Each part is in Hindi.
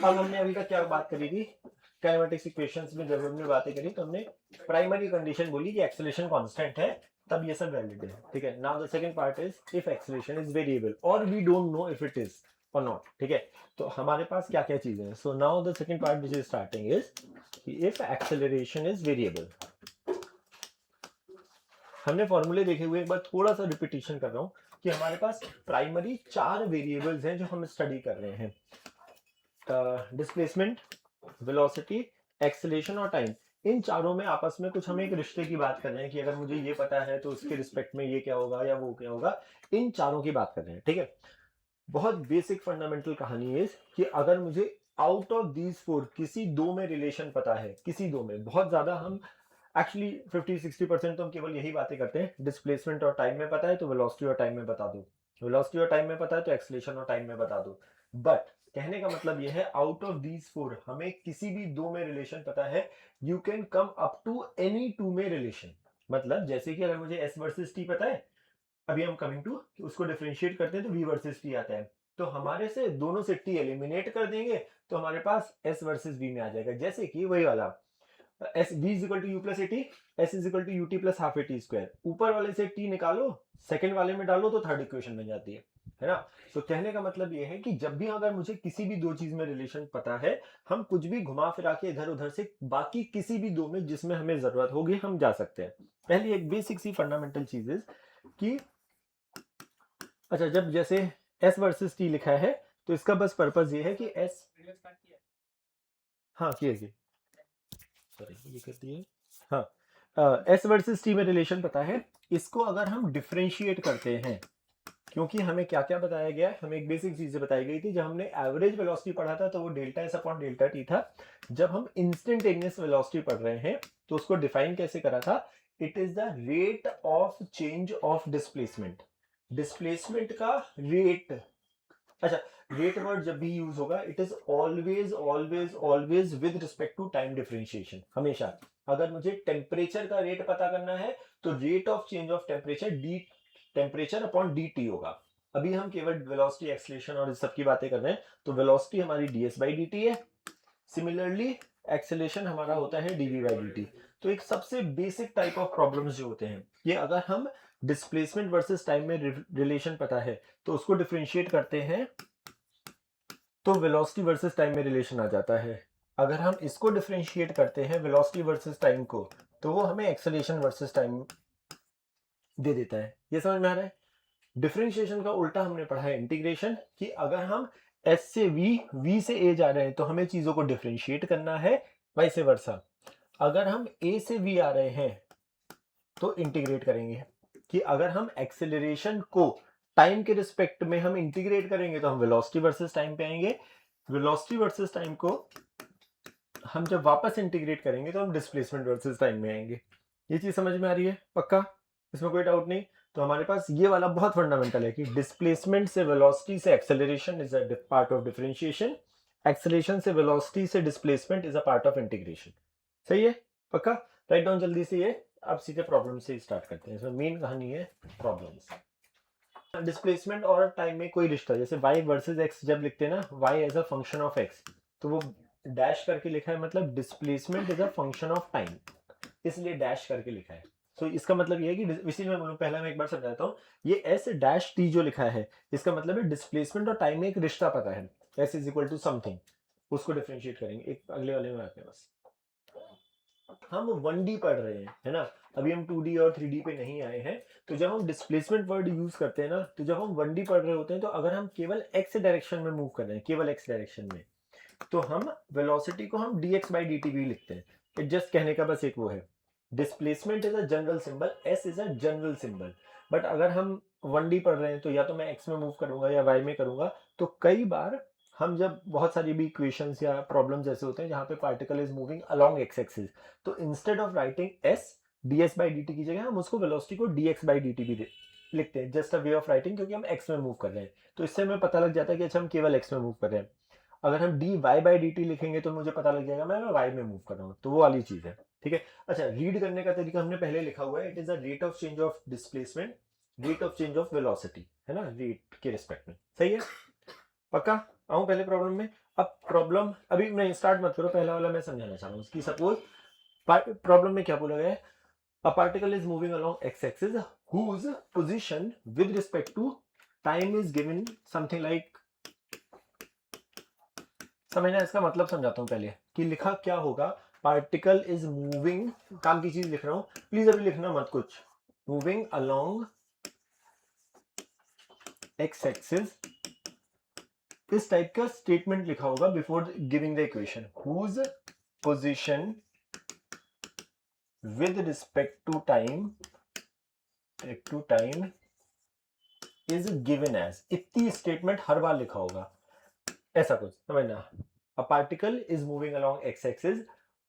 अब हमने अभी तक क्या बात करी थी, काइनेमेटिक्स इक्वेशंस में जब हमने बातें करी तो हमने प्राइमरी कंडीशन बोली कि एक्सेलरेशन कांस्टेंट है, तब ये सब वैलिड है, ठीक है। Now the second part is if acceleration is variable और we don't know if it is और नॉट, ठीक है। तो हमारे पास क्या क्या चीजें हैं। So now the second part which is starting is if acceleration is variable. हमने फॉर्मूले देखे हुए, एक बार थोड़ा सा रिपीटिशन कर रहा हूं कि हमारे पास प्राइमरी 4 वेरिएबल्स हैं जो हम स्टडी कर रहे हैं, डिस्प्लेसमेंट, वेलोसिटी, एक्सेलरेशन और टाइम। इन चारों में आपस में कुछ हम एक रिश्ते की बात कर रहे हैं कि अगर मुझे ये पता है तो उसके रिस्पेक्ट में ये क्या होगा या वो क्या होगा, इन चारों की बात कर रहे हैं, ठीक है। बहुत बेसिक फंडामेंटल कहानी है कि अगर मुझे आउट ऑफ दीज फोर किसी दो में रिलेशन पता है, किसी दो में, बहुत ज्यादा हम एक्चुअली 50-60% तो हम केवल यही बातें करते हैं, डिस्प्लेसमेंट और टाइम में पता है तो वेलोसिटी और टाइम में बता दो, वेलोसिटी और टाइम में पता है तो एक्सेलरेशन और टाइम में बता दो। बट कहने का मतलब यह है आउट ऑफ दीज फोर हमें किसी भी दो में रिलेशन पता है, you can come up to any two में रिलेशन। मतलब जैसे कि अगर मुझे एस वर्सेस टी पता है, अभी हम कमिंग टू उसको डिफरेंशिएट करते हैं तो वी वर्सेस टी आता है, तो हमारे से दोनों से टी एलिमिनेट कर देंगे तो हमारे पास एस वर्सेस वी में आ जाएगा। जैसे कि वही वाला s v is equal to u plus a t, s is equal to u t plus half a t square, ऊपर वाले से टी निकालो, सेकंड वाले में डालो तो थर्ड इक्वेशन बन जाती है ना। तो कहने का मतलब ये है कि जब भी अगर मुझे किसी भी दो चीज में रिलेशन पता है, हम कुछ भी घुमा फिरा के इधर उधर से बाकी किसी भी दो में जिसमें हमें जरूरत होगी हम जा सकते हैं। पहली एक बेसिक सी फंडामेंटल चीज है कि अच्छा, जब जैसे S वर्सेस T लिखा है तो इसका बस पर्पस ये है कि S, हाँ किए सॉरी ये कर दिए, हाँ S वर्सेस T में रिलेशन पता है, इसको अगर हम डिफरेंशिएट करते हैं, क्योंकि हमें क्या क्या बताया गया है, हमें एक बेसिक चीजें बताई गई थी। जब हमने एवरेज वेलोसिटी पढ़ा था तो वो delta S upon delta T था। जब हम इंस्टेंटेनियस वेलोसिटी पढ़ रहे हैं तो उसको डिफाइन कैसे करा था, it is the rate of change of displacement, displacement का रेट। अच्छा, रेट वर्ड जब भी यूज होगा it is always always always with respect to time differentiation. हमेशा अगर मुझे टेम्परेचर का रेट पता करना है तो rate of change of temperature D temperature upon D T होगा। अभी हम केवल वेलोसिटी, एक्सेलरेशन और इस सब की बातें कर रहे हैं, तो वेलोसिटी हमारी ds बाई डी टी है, सिमिलरली एक्सेलरेशन हमारा होता है dv बाई डी टी। तो एक सबसे बेसिक टाइप ऑफ प्रॉब्लम्स जो होते हैं, ये अगर हम डिस्प्लेसमेंट वर्सेस टाइम में रिलेशन पता है तो उसको डिफरेंशिएट करते हैं तो वेलोसिटी वर्सेस टाइम में रिलेशन आ जाता है। अगर हम इसको डिफरेंशिएट करते हैं वेलोसिटी वर्सेस टाइम को, तो वो हमें एक्सेलरेशन वर्सेस टाइम दे देता है। ये समझ में आ रहा है। डिफरेंशिएशन का उल्टा हमने पढ़ा है इंटीग्रेशन, कि अगर हम एस से वी, वी से ए जा रहे हैं तो हमें चीजों को डिफरेंशिएट करना है, वाइस वर्सा। अगर हम ए से वी आ रहे हैं तो इंटीग्रेट करेंगे, कि अगर हम एक्सेलरेशन को टाइम के रिस्पेक्ट में हम इंटीग्रेट करेंगे तो हम वेलोसिटी वर्सेस टाइम पे आएंगे, वेलोसिटी वर्सेस टाइम को हम जब वापस इंटीग्रेट करेंगे तो हम डिस्प्लेसमेंट वर्सेस टाइम में आएंगे। ये चीज समझ में आ रही है पक्का, इसमें कोई डाउट नहीं। तो हमारे पास ये वाला बहुत फंडामेंटल है कि डिस्प्लेसमेंट से वेलोसिटी से acceleration is a part of differentiation, acceleration से वेलोसिटी से displacement is a part of integration. सही है पक्का। राइट डाउन जल्दी से ये। अब सीधे प्रॉब्लम से स्टार्ट करते हैं। इसमें मेन कहानी है प्रॉब्लम्स। डिस्प्लेसमेंट और टाइम में कोई रिश्ता, जैसे y वर्सेस x जब लिखते हैं ना, y as a function of x, तो वो डैश करके लिखा है, मतलब displacement is a function of time, इसलिए डैश करके लिखा है। तो इसका मतलब ये है कि इसी में बोलूं, पहला मैं एक बार समझाता हूँ, ये एस डैश टी जो लिखा है इसका मतलब है डिस्प्लेसमेंट और टाइम में एक रिश्ता पता है, s is equal to something, उसको डिफरेंशिएट करेंगे एक अगले वाले में आते हैं। बस हम 1D पढ़ रहे हैं, है ना, अभी हम 2D और 3D पे नहीं आए हैं। तो जब हम डिस्प्लेसमेंट वर्ड यूज करते हैं ना, तो जब हम 1D पढ़ रहे होते हैं, तो अगर हम केवल x डायरेक्शन में मूव कर रहे हैं, केवल x डायरेक्शन में, तो हम वेलोसिटी को हम dx बाई dt भी लिखते हैं। इट जस्ट कहने का बस एक वो है, displacement is a general symbol, s is a general symbol. But अगर हम 1D पढ़ रहे हैं तो या तो मैं x में मूव करूंगा या y में करूंगा। तो कई बार हम जब बहुत सारी भी इक्वेशंस या प्रॉब्लम्स ऐसे होते हैं जहां पे particle is moving along x axis, तो instead of writing s ds by dt की जगह हम उसको वेलोसिटी को dx बाई dt भी लिखते हैं, just a way of writing, क्योंकि हम x में मूव कर रहे हैं। तो इससे हमें पता लग जाता है कि अच्छा हम केवल x में मूव कर रहे हैं। अगर हम dy बाई dt लिखेंगे तो मुझे पता लग जाएगा मैं y में मूव कर रहा हूँ, तो वो वाली चीज है, ठीक है। अच्छा, रीड करने का तरीका हमने पहले लिखा हुआ है, it is the rate of change of displacement, rate of change of velocity, है ना, रेट के रिस्पेक्ट में। सही है पक्का। आऊं पहले प्रॉब्लम में। अब प्रॉब्लम अभी नहीं स्टार्ट मत करो, पहला वाला मैं समझाना चाह रहा हूँ कि सपोज प्रॉब्लम में क्या बोला गया है, अ particle is moving along x axis whose position with respect to time is given something like, समझना इसका मतलब समझाता हूं पहले कि लिखा क्या होगा। पार्टिकल इज मूविंग, काम की चीज लिख रहा हूं, प्लीज अभी लिखना मत कुछ। मूविंग अलोंग एक्स एक्सिस, इस टाइप का स्टेटमेंट लिखा होगा before giving the equation. Whose position with respect to time is given as, इतनी स्टेटमेंट हर बार लिखा होगा, ऐसा कुछ समझना। A particle is moving along x axis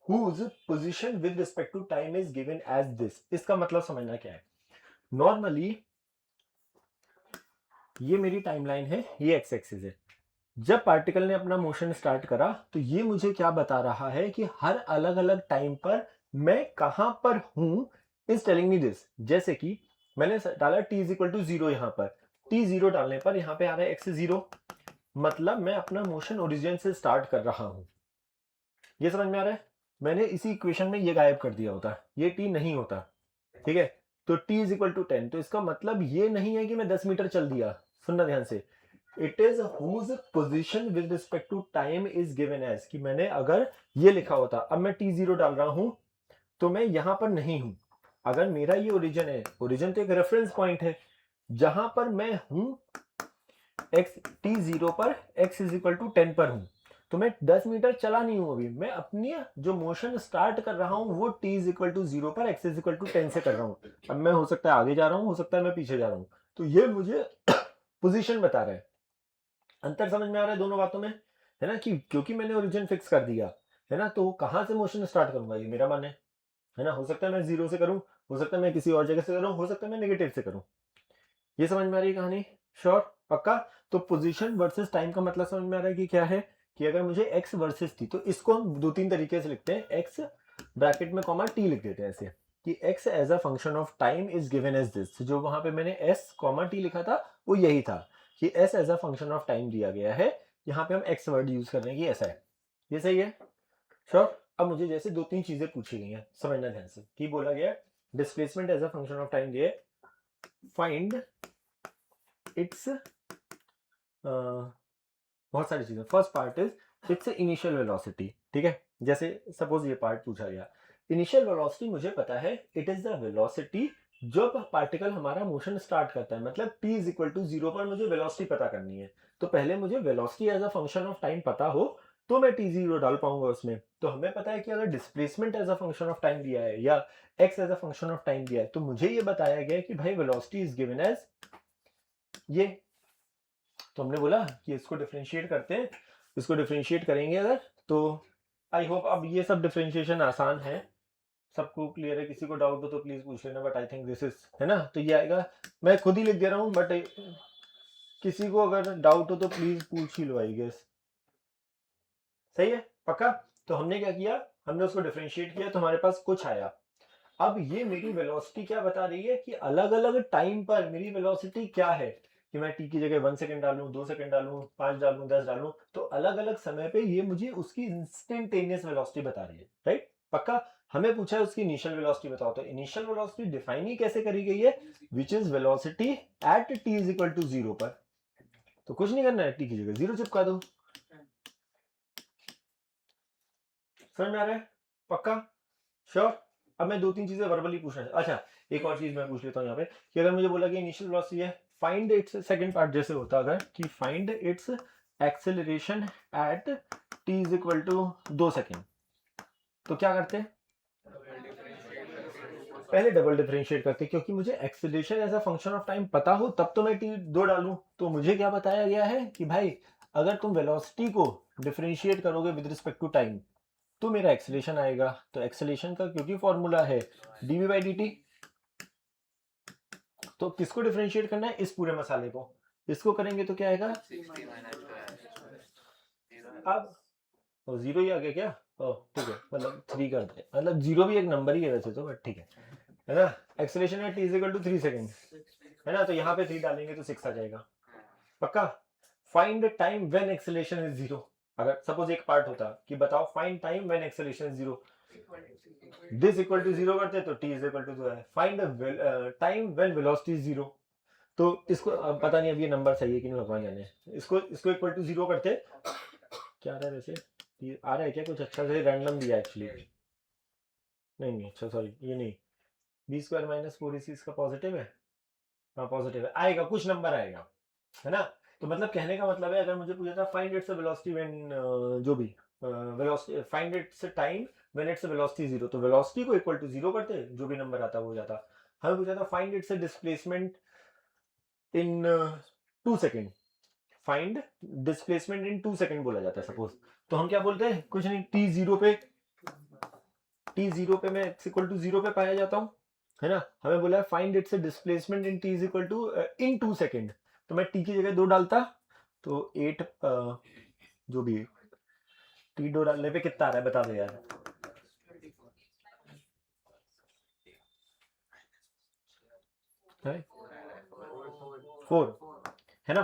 whose position with respect to time is given as this, इसका मतलब समझना क्या है। नॉर्मली ये मेरी टाइमलाइन है, ये एक्स एक्सिस है। जब पार्टिकल ने अपना मोशन स्टार्ट करा तो ये मुझे क्या बता रहा है कि हर अलग अलग टाइम पर मैं कहां पर हूं, इज टेलिंग मी दिस। जैसे कि मैंने डाला t इज इक्वल टू 0, यहां पर t 0 डालने पर यहां पे आ रहा है x 0, मतलब मैं अपना मोशन ओरिजिन से स्टार्ट कर रहा हूं। ये समझ में आ रहा है। मैंने इसी इक्वेशन में ये गायब कर दिया होता, ये t नहीं होता, ठीक है। तो t इज इक्वल टू 10, तो इसका मतलब ये नहीं है कि मैं 10 मीटर चल दिया, सुनना ध्यान से। It is whose position with respect to time is given as, कि मैंने अगर ये लिखा होता, अब मैं t 0 डाल रहा हूं तो मैं यहां पर नहीं हूं। अगर मेरा ये ओरिजिन है, ओरिजिन तो एक रेफरेंस पॉइंट है, जहां पर मैं हूं x t 0 पर x इज इक्वल टू 10 पर हूं, तो मैं 10 मीटर चला नहीं हूं अभी, मैं अपनी जो मोशन स्टार्ट कर रहा हूं वो t इज इक्वल टू 0 पर x इज इक्वल टू 10 से कर रहा हूं। अब मैं हो सकता है आगे जा रहा हूं, हो सकता है मैं पीछे जा रहा हूं, तो ये मुझे पोजीशन बता रहा है। अंतर समझ में आ रहा है दोनों बातों में, है ना, कि क्योंकि मैंने ओरिजिन फिक्स कर दिया है ना, तो कहां से मोशन स्टार्ट करूंगा ये मेरा मन है ना। हो सकता है मैं 0 से करूं, हो सकता है मैं किसी और जगह से करूं, हो सकता है मैं नेगेटिव से करूं। ये समझ में आ रही है कहानी, श्योर, पक्का। तो पोजीशन वर्सेस टाइम का मतलब समझ में आ रहा है कि क्या है, कि अगर मुझे x वर्सेस थी तो इसको हम दो तीन तरीके से लिखते हैं। x ब्रैकेट में कॉमा t लिख देते हैं ऐसे, कि x as a function of time is given as this. जो वहां पे मैंने s कॉमा t लिखा था वो यही था, कि s as a function of time दिया गया है। यहाँ पे हम x वर्ड यूज कर रहे हैं कि ऐसा है। ये सही है, श्योर। अब मुझे जैसे दो तीन चीजें पूछी गई हैं, समझना ध्यान से। कि बोला गया displacement as a function of time दिए, फाइंड इट्स बहुत सारी चीजें। First part is its initial velocity, ठीक है। जैसे सपोज ये पार्ट पूछा गया, इनिशियल वेलोसिटी मुझे पता है, इट इज द वेलोसिटी जब पार्टिकल हमारा मोशन स्टार्ट करता है, मतलब t इज इक्वल टू 0 पर मुझे वेलोसिटी पता करनी है। तो पहले मुझे velocity as a function of time पता हो तो मैं t 0 डाल पाऊंगा उसमें। तो हमें पता है कि अगर displacement as a function of time दिया है या x as a function of time दिया है, तो मुझे ये बताया गया है कि भाई वेलोसिटी इज गिवन एज ये। तो हमने बोला कि इसको डिफरेंशिएट करते हैं, इसको डिफरेंशिएट करेंगे अगर, तो आई होप अब ये सब डिफरेंशिएशन आसान है, सबको क्लियर है। किसी को डाउट हो तो प्लीज पूछ लेना, but I think this is, है ना। तो ये आएगा, मैं खुद ही लिख दे रहा हूँ, बट किसी को अगर डाउट हो तो प्लीज पूछ ही लो, आई गेस। सही है, पक्का। तो हमने क्या किया, हमने उसको डिफरेंशिएट किया तो हमारे पास कुछ आया। अब ये मेरी वेलोसिटी क्या बता रही है, कि अलग अलग टाइम पर मेरी वेलोसिटी क्या है, कि मैं t की जगह 1 सेकंड डालूं, 2 सेकंड डालूं, 5 डालूं, 10 डालूं, तो अलग अलग समय पे ये मुझे उसकी इंस्टेंटेनियस वेलोसिटी बता रही है, राइट, पक्का। हमें पूछा है उसकी इनिशियल वेलोसिटी बताओ, तो इनिशियल वेलोसिटी डिफाइन ही कैसे करी गई है, which is velocity at t is equal to 0 पर। तो कुछ नहीं करना है, t की जगह 0 चिपका दो। समझ में आ रहा है, पक्का, श्योर। अब मैं दो तीन चीजें वर्बली पूछना चाहता, अच्छा एक और चीज मैं पूछ लेता हूँ यहाँ पे, कि अगर मुझे बोला कि इनिशियल वेलोसिटी है, फाइंड इट्स, सेकंड पार्ट जैसे होता अगर, कि find its acceleration at t is equal to 2 second, तो क्या करते हैं, पहले डबल डिफरेंशिएट करते, क्योंकि मुझे acceleration as a function of time पता हो तब तो मैं t 2 डालूं। तो मुझे क्या बताया गया है कि भाई अगर तुम वेलोसिटी को डिफरेंशिएट करोगे विद रिस्पेक्ट टू टाइम तो मेरा एक्सेलरेशन आएगा। तो एक्सेलरेशन का क्योंकि फॉर्मूला है dv बाई dt, तो किसको डिफरेंशिएट करना है, इस पूरे मसाले को। इसको करेंगे तो क्या आएगा, अब तो 0 ही आ गया क्या, ठीक है, मतलब 3 कर दे, मतलब 0 भी एक नंबर ही है वैसे तो, बट ठीक है ना। एक्सेलरेशन है t is equal to 3 second, है ना, तो यहाँ पे 3 डालेंगे तो 6 आ जाएगा, पक्का। Find time when acceleration is 0, अगर सपोज एक पार्ट होता कि बताओ find time when acceleration is 0, this equal to 0 करते तो t इज इक्वल टू 2 है, find time when velocity is 0, तो इसको पता नहीं अब ये नंबर सही है कि नहीं भगवान जाने, इसको इक्वल टू 0 करते, क्या आ रहा है वैसे, ये आ रहा है क्या कुछ अच्छा से रैंडम दिया एक्चुअली, नहीं अच्छा सॉरी ये नहीं, बी स्क्वायर माइनस 4ac इसका पॉजिटिव है, हाँ पॉजिटिव है, आएगा कुछ नंबर आएगा, है ना। तो मतलब कहने का मतलब है अगर मुझे पूछा था फाइंड इट्स वेलोसिटी व्हेन जो भी velocity, find its time when its velocity 0, तो वेलोसिटी को इक्वल टू 0 करते जो भी नंबर आता वो हो जाता। हमें पूछा था find its displacement in 2 second, find displacement in 2 second बोला जाता है सपोज, तो हम क्या बोलते हैं, कुछ नहीं, t0 पे मैं x इक्वल टू 0 पे पाया जाता हूँ, है ना। हमें बोला है find its displacement in t is equal to in 2 second, तो मैं t की जगह 2 डालता तो 8 जो भी t 2 डालने पे कितना आ रहा है बता दो यार, है 4, है ना।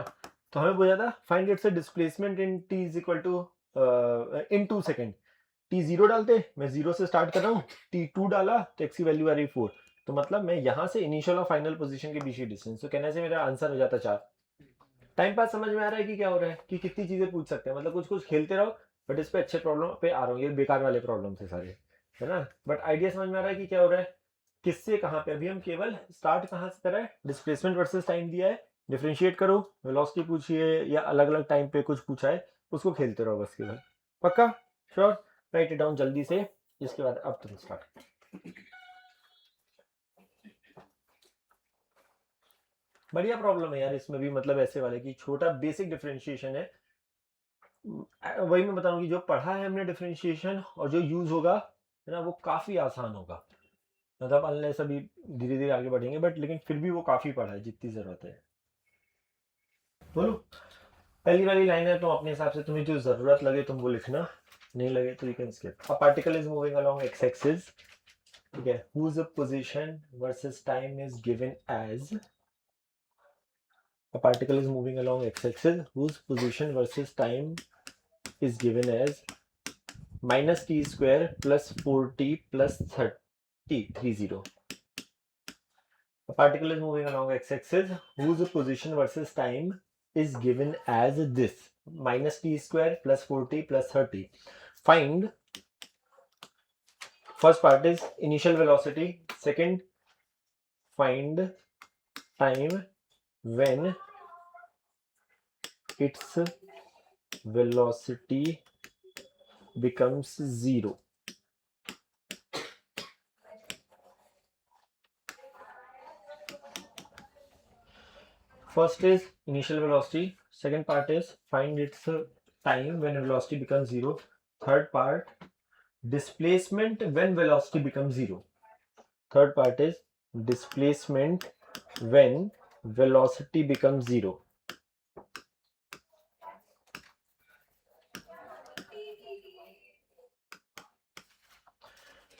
तो हमें बोला था find its displacement in t is equal to in 2 second, t0 डालते, मैं 0 से स्टार्ट कर रहा हूँ, t2 डाला तो x की वैल्यू आ रही 4, तो मतलब मैं यहाँ से इनिशियल और फाइनल पोजीशन के बीच की डिस्टेंस, तो कहने से मेरा आंसर हो जाता 4। टाइम पास समझ में आ रहा है कि क्या हो रहा है, कि कितनी चीजें पूछ सकते हैं, मतलब कुछ कुछ खेलते रहो, बट इस पे अच्छे प्रॉब्लम पे आ रहा हूँ, ये बेकार वाले प्रॉब्लम से सारे, है ना। बट आइडिया समझ में आ रहा है कि क्या हो रहा है, किससे कहाँ पे, अभी हम केवल स्टार्ट कहाँ से करा है, डिस्प्लेसमेंट वर्सेस टाइम दिया है, डिफरेंशिएट करो, वेलोसिटी पूछिए या अलग अलग टाइम पे कुछ पूछा है, उसको खेलते रहो बस केवल, पक्का, श्योर, राइट इट डाउन जल्दी से, इसके बाद अब तुम स्टार्ट। बढ़िया प्रॉब्लम है यार इसमें भी, मतलब ऐसे वाले की छोटा बेसिक डिफरेंशिएशन है, वही मैं बता रहा हूँ कि जो पढ़ा है हमने डिफरेंशिएशन और जो यूज होगा, है ना, वो काफी आसान होगा, मतलब अनलेस अभी धीरे धीरे आगे बढ़ेंगे, बट लेकिन फिर भी वो काफी पढ़ा है जितनी जरूरत है। बोलो, पहली वाली लाइन है तो अपने हिसाब से तुम्हें जो जरूरत लगे तुम वो लिखना, नहीं लगे तो you can skip. A particle is moving along x axis, ठीक है, whose position versus time is given as, a particle is moving along x-axis whose position versus time is given as minus t square plus 4t plus 30. A particle is moving along x-axis whose position versus time is given as this, minus t square plus 4t plus 30. Find, first part is initial velocity, second find time when its velocity becomes 0. First is initial velocity, second part is find its time when velocity becomes 0, third part displacement when velocity becomes 0, third part is displacement when velocity becomes 0,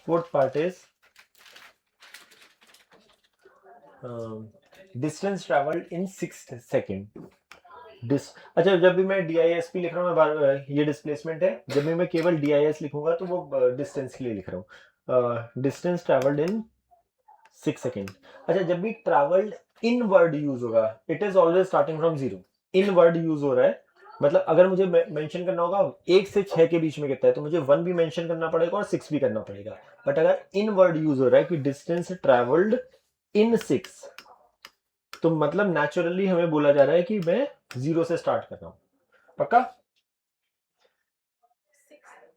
fourth part is distance traveled in 6 second। अच्छा, जब भी मैं DISP लिख रहा हूँ, मैं ये डिस्प्लेसमेंट है, जब भी मैं केवल DIS लिखूंगा तो वो डिस्टेंस के लिए लिख रहा हूँ, डिस्टेंस ट्रेवल्ड इन 6 सेकेंड। अच्छा, जब भी ट्रेवल्ड इन वर्ड यूज होगा, it is always starting from 0, in word use हो रहा है, मतलब अगर मुझे मेंशन करना होगा 1 से 6 के बीच में कितना है, तो मुझे 1 भी मेंशन करना पड़ेगा और 6 भी करना पड़ेगा, बट अगर इन वर्ड यूज हो रहा है कि डिस्टेंस ट्रेवल्ड इन 6, तो मतलब नेचुरली हमें बोला जा रहा है कि मैं 0 से स्टार्ट कर रहा हूं, पक्का।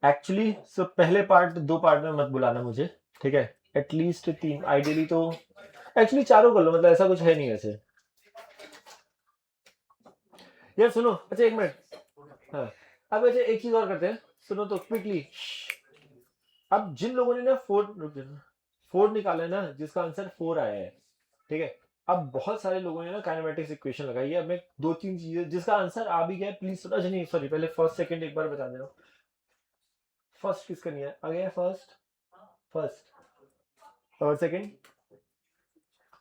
एक्चुअली पहले पार्ट 2 पार्ट में मत बुलाना मुझे, ठीक है, एटलीस्ट 3, आइडियली तो एक्चुअली 4 कर लो, मतलब ऐसा कुछ है नहीं वैसे यार। सुनो, अच्छा 1 मिनट, हाँ, अब अच्छा एक चीज और करते हैं, सुनो तो क्विकली। अब जिन लोगों ने ना 4 निकाला है ना, जिसका आंसर 4 आया है, ठीक है, अब बहुत सारे लोगों ने ना काइनेमेटिक्स इक्वेशन लगाई है, अब मैं 2-3 चीजें जिसका आंसर आ भी गया प्लीज, अच्छा नहीं सॉरी, पहले फर्स्ट सेकंड एक बार बता दे रहा हूँ, फर्स्ट किसका नहीं है, आ गया फर्स्ट, फर्स्ट और सेकंड,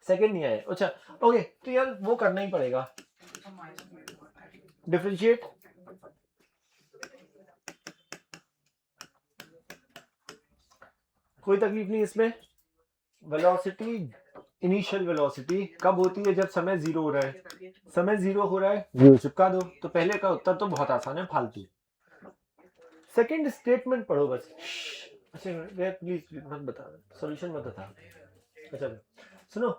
सेकंड नहीं आया, अच्छा ओके, तो यार वो करना ही पड़ेगा, डिफरेंशिएट, कोई तकलीफ नहीं इसमें। वेलोसिटी, इनिशियल वेलोसिटी कब होती है? जब समय जीरो हो रहा है। समय जीरो हो रहा है, जीरो चिपका दो। तो पहले का उत्तर तो बहुत आसान है, फालतू। सेकंड स्टेटमेंट पढ़ो बस। अच्छा प्लीज मत बता, सॉल्यूशन मत बता। अच्छा सुनो,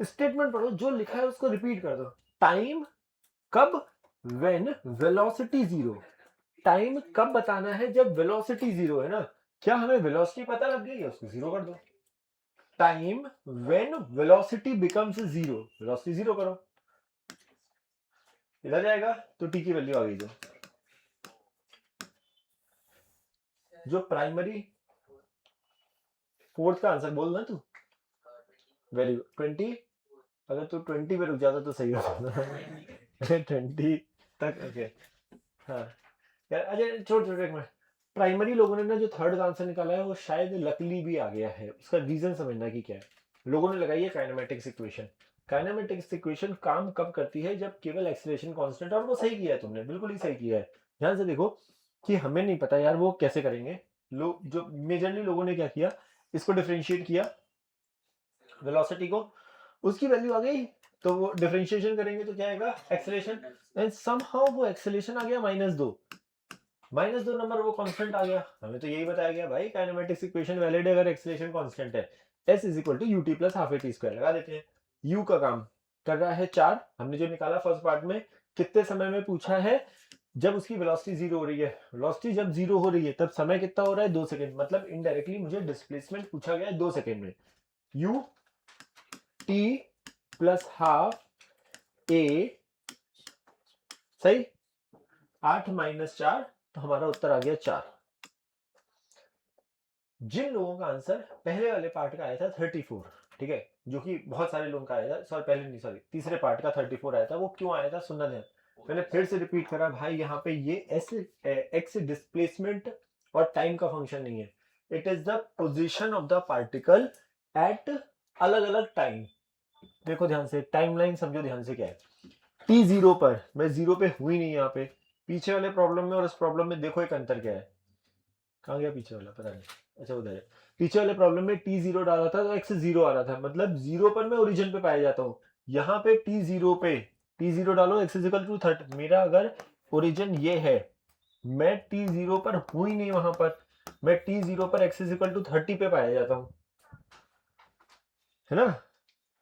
स्टेटमेंट पढ़ो, जो लिखा है उसको रिपीट कर दो। टाइम कब? When velocity zero. टाइम कब बताना है? जब वेलोसिटी जीरो है ना। क्या हमें वेलोसिटी पता लग गई है? उसको जीरो कर दो। Time when velocity becomes zero, velocity zero करो, इधर जाएगा तो टी की वैल्यू आ गई। जो प्राइमरी, फोर्थ का आंसर बोल ना तू। Very good, 20। अगर तू 20 पे रुक जाता तो सही होता। 20 तक, ओके। हाँ यार, अच्छा छोड़ छोड़ एक मिनट। प्राइमरी लोगों ने ना जो थर्ड आंसर निकाला है वो शायद लकली भी आ गया है। उसका रीजन समझना कि क्या है। लोगों ने लगाई है काइनेमेटिक्स इक्वेशन। काइनेमेटिक्स इक्वेशन काम कब करती है? जब केवल एक्सीलरेशन कांस्टेंट, और वो सही किया है तुमने, बिल्कुल ही सही किया है। ध्यान से देखो कि हमें नहीं पता यार वो कैसे करेंगे। लोग जो मेजरली लोगों ने क्या किया, इसको डिफरेंशिएट किया वेलोसिटी को, उसकी वैल्यू आ गई, तो वो डिफरेंशिएशन करेंगे तो क्या आएगा? एक्सेलरेशन। एंड समहाउ वो एक्सेलरेशन आ गया -2। -2 नंबर वो कांस्टेंट आ गया। हमें तो यही बताया गया भाई, काइनेमेटिक्स इक्वेशन वैलिड है अगर एक्सेलरेशन कांस्टेंट है। s is equal to u t plus half a t square लगा देते हैं। u का काम कर रहा है 4, हमने जो निकाला फर्स्ट पार्ट में। कितने समय में पूछा है? जब उसकी वेलोसिटी जीरो हो रही है। वेलोसिटी जब जीरो हो रही है तब समय कितना हो रहा है? 2 सेकंड। मतलब इनडायरेक्टली मुझे डिस्प्लेसमेंट पूछा गया है 2 सेकंड में। u t प्लस हाफ ए, सही। 8 - 4, तो हमारा उत्तर आ गया 4। जिन लोगों का आंसर पहले वाले पार्ट का आया था 34, ठीक है, जो कि बहुत सारे लोगों का आया था, सॉरी पहले नहीं, सॉरी तीसरे पार्ट का 34 आया था, वो क्यों आया था सुनना ध्यान। मैंने फिर से रिपीट करा भाई, यहाँ पे ये एस एक्स डिस्प्लेसमेंट और टाइम का फंक्शन नहीं है। It is the position of the particle at अलग अलग टाइम। देखो ध्यान से, टाइमलाइन समझो ध्यान से क्या है। टी जीरो पर मैं जीरो पे हुई नहीं यहाँ पे। पीछे वाले प्रॉब्लम में और इस प्रॉब्लम में देखो एक अंतर क्या है। कहाँ गया पीछे वाला, पता नहीं। अच्छा उधर है। पीछे वाले प्रॉब्लम में टी जीरो डाला था तो एक्स जीरो आ रहा था, मतलब जीरो पर मैं ओरिजिन पे पाया जाता हूँ। यहाँ पे टी जीरो पे टी जीरो डालो, एक्स इजिकल टू 30। मेरा अगर ओरिजिन ये है, मैं टी जीरो पर हूं ही नहीं वहां पर, मैं टी जीरो पर एक्स इजिकल टू 30 पे पाया जाता हूँ, है ना।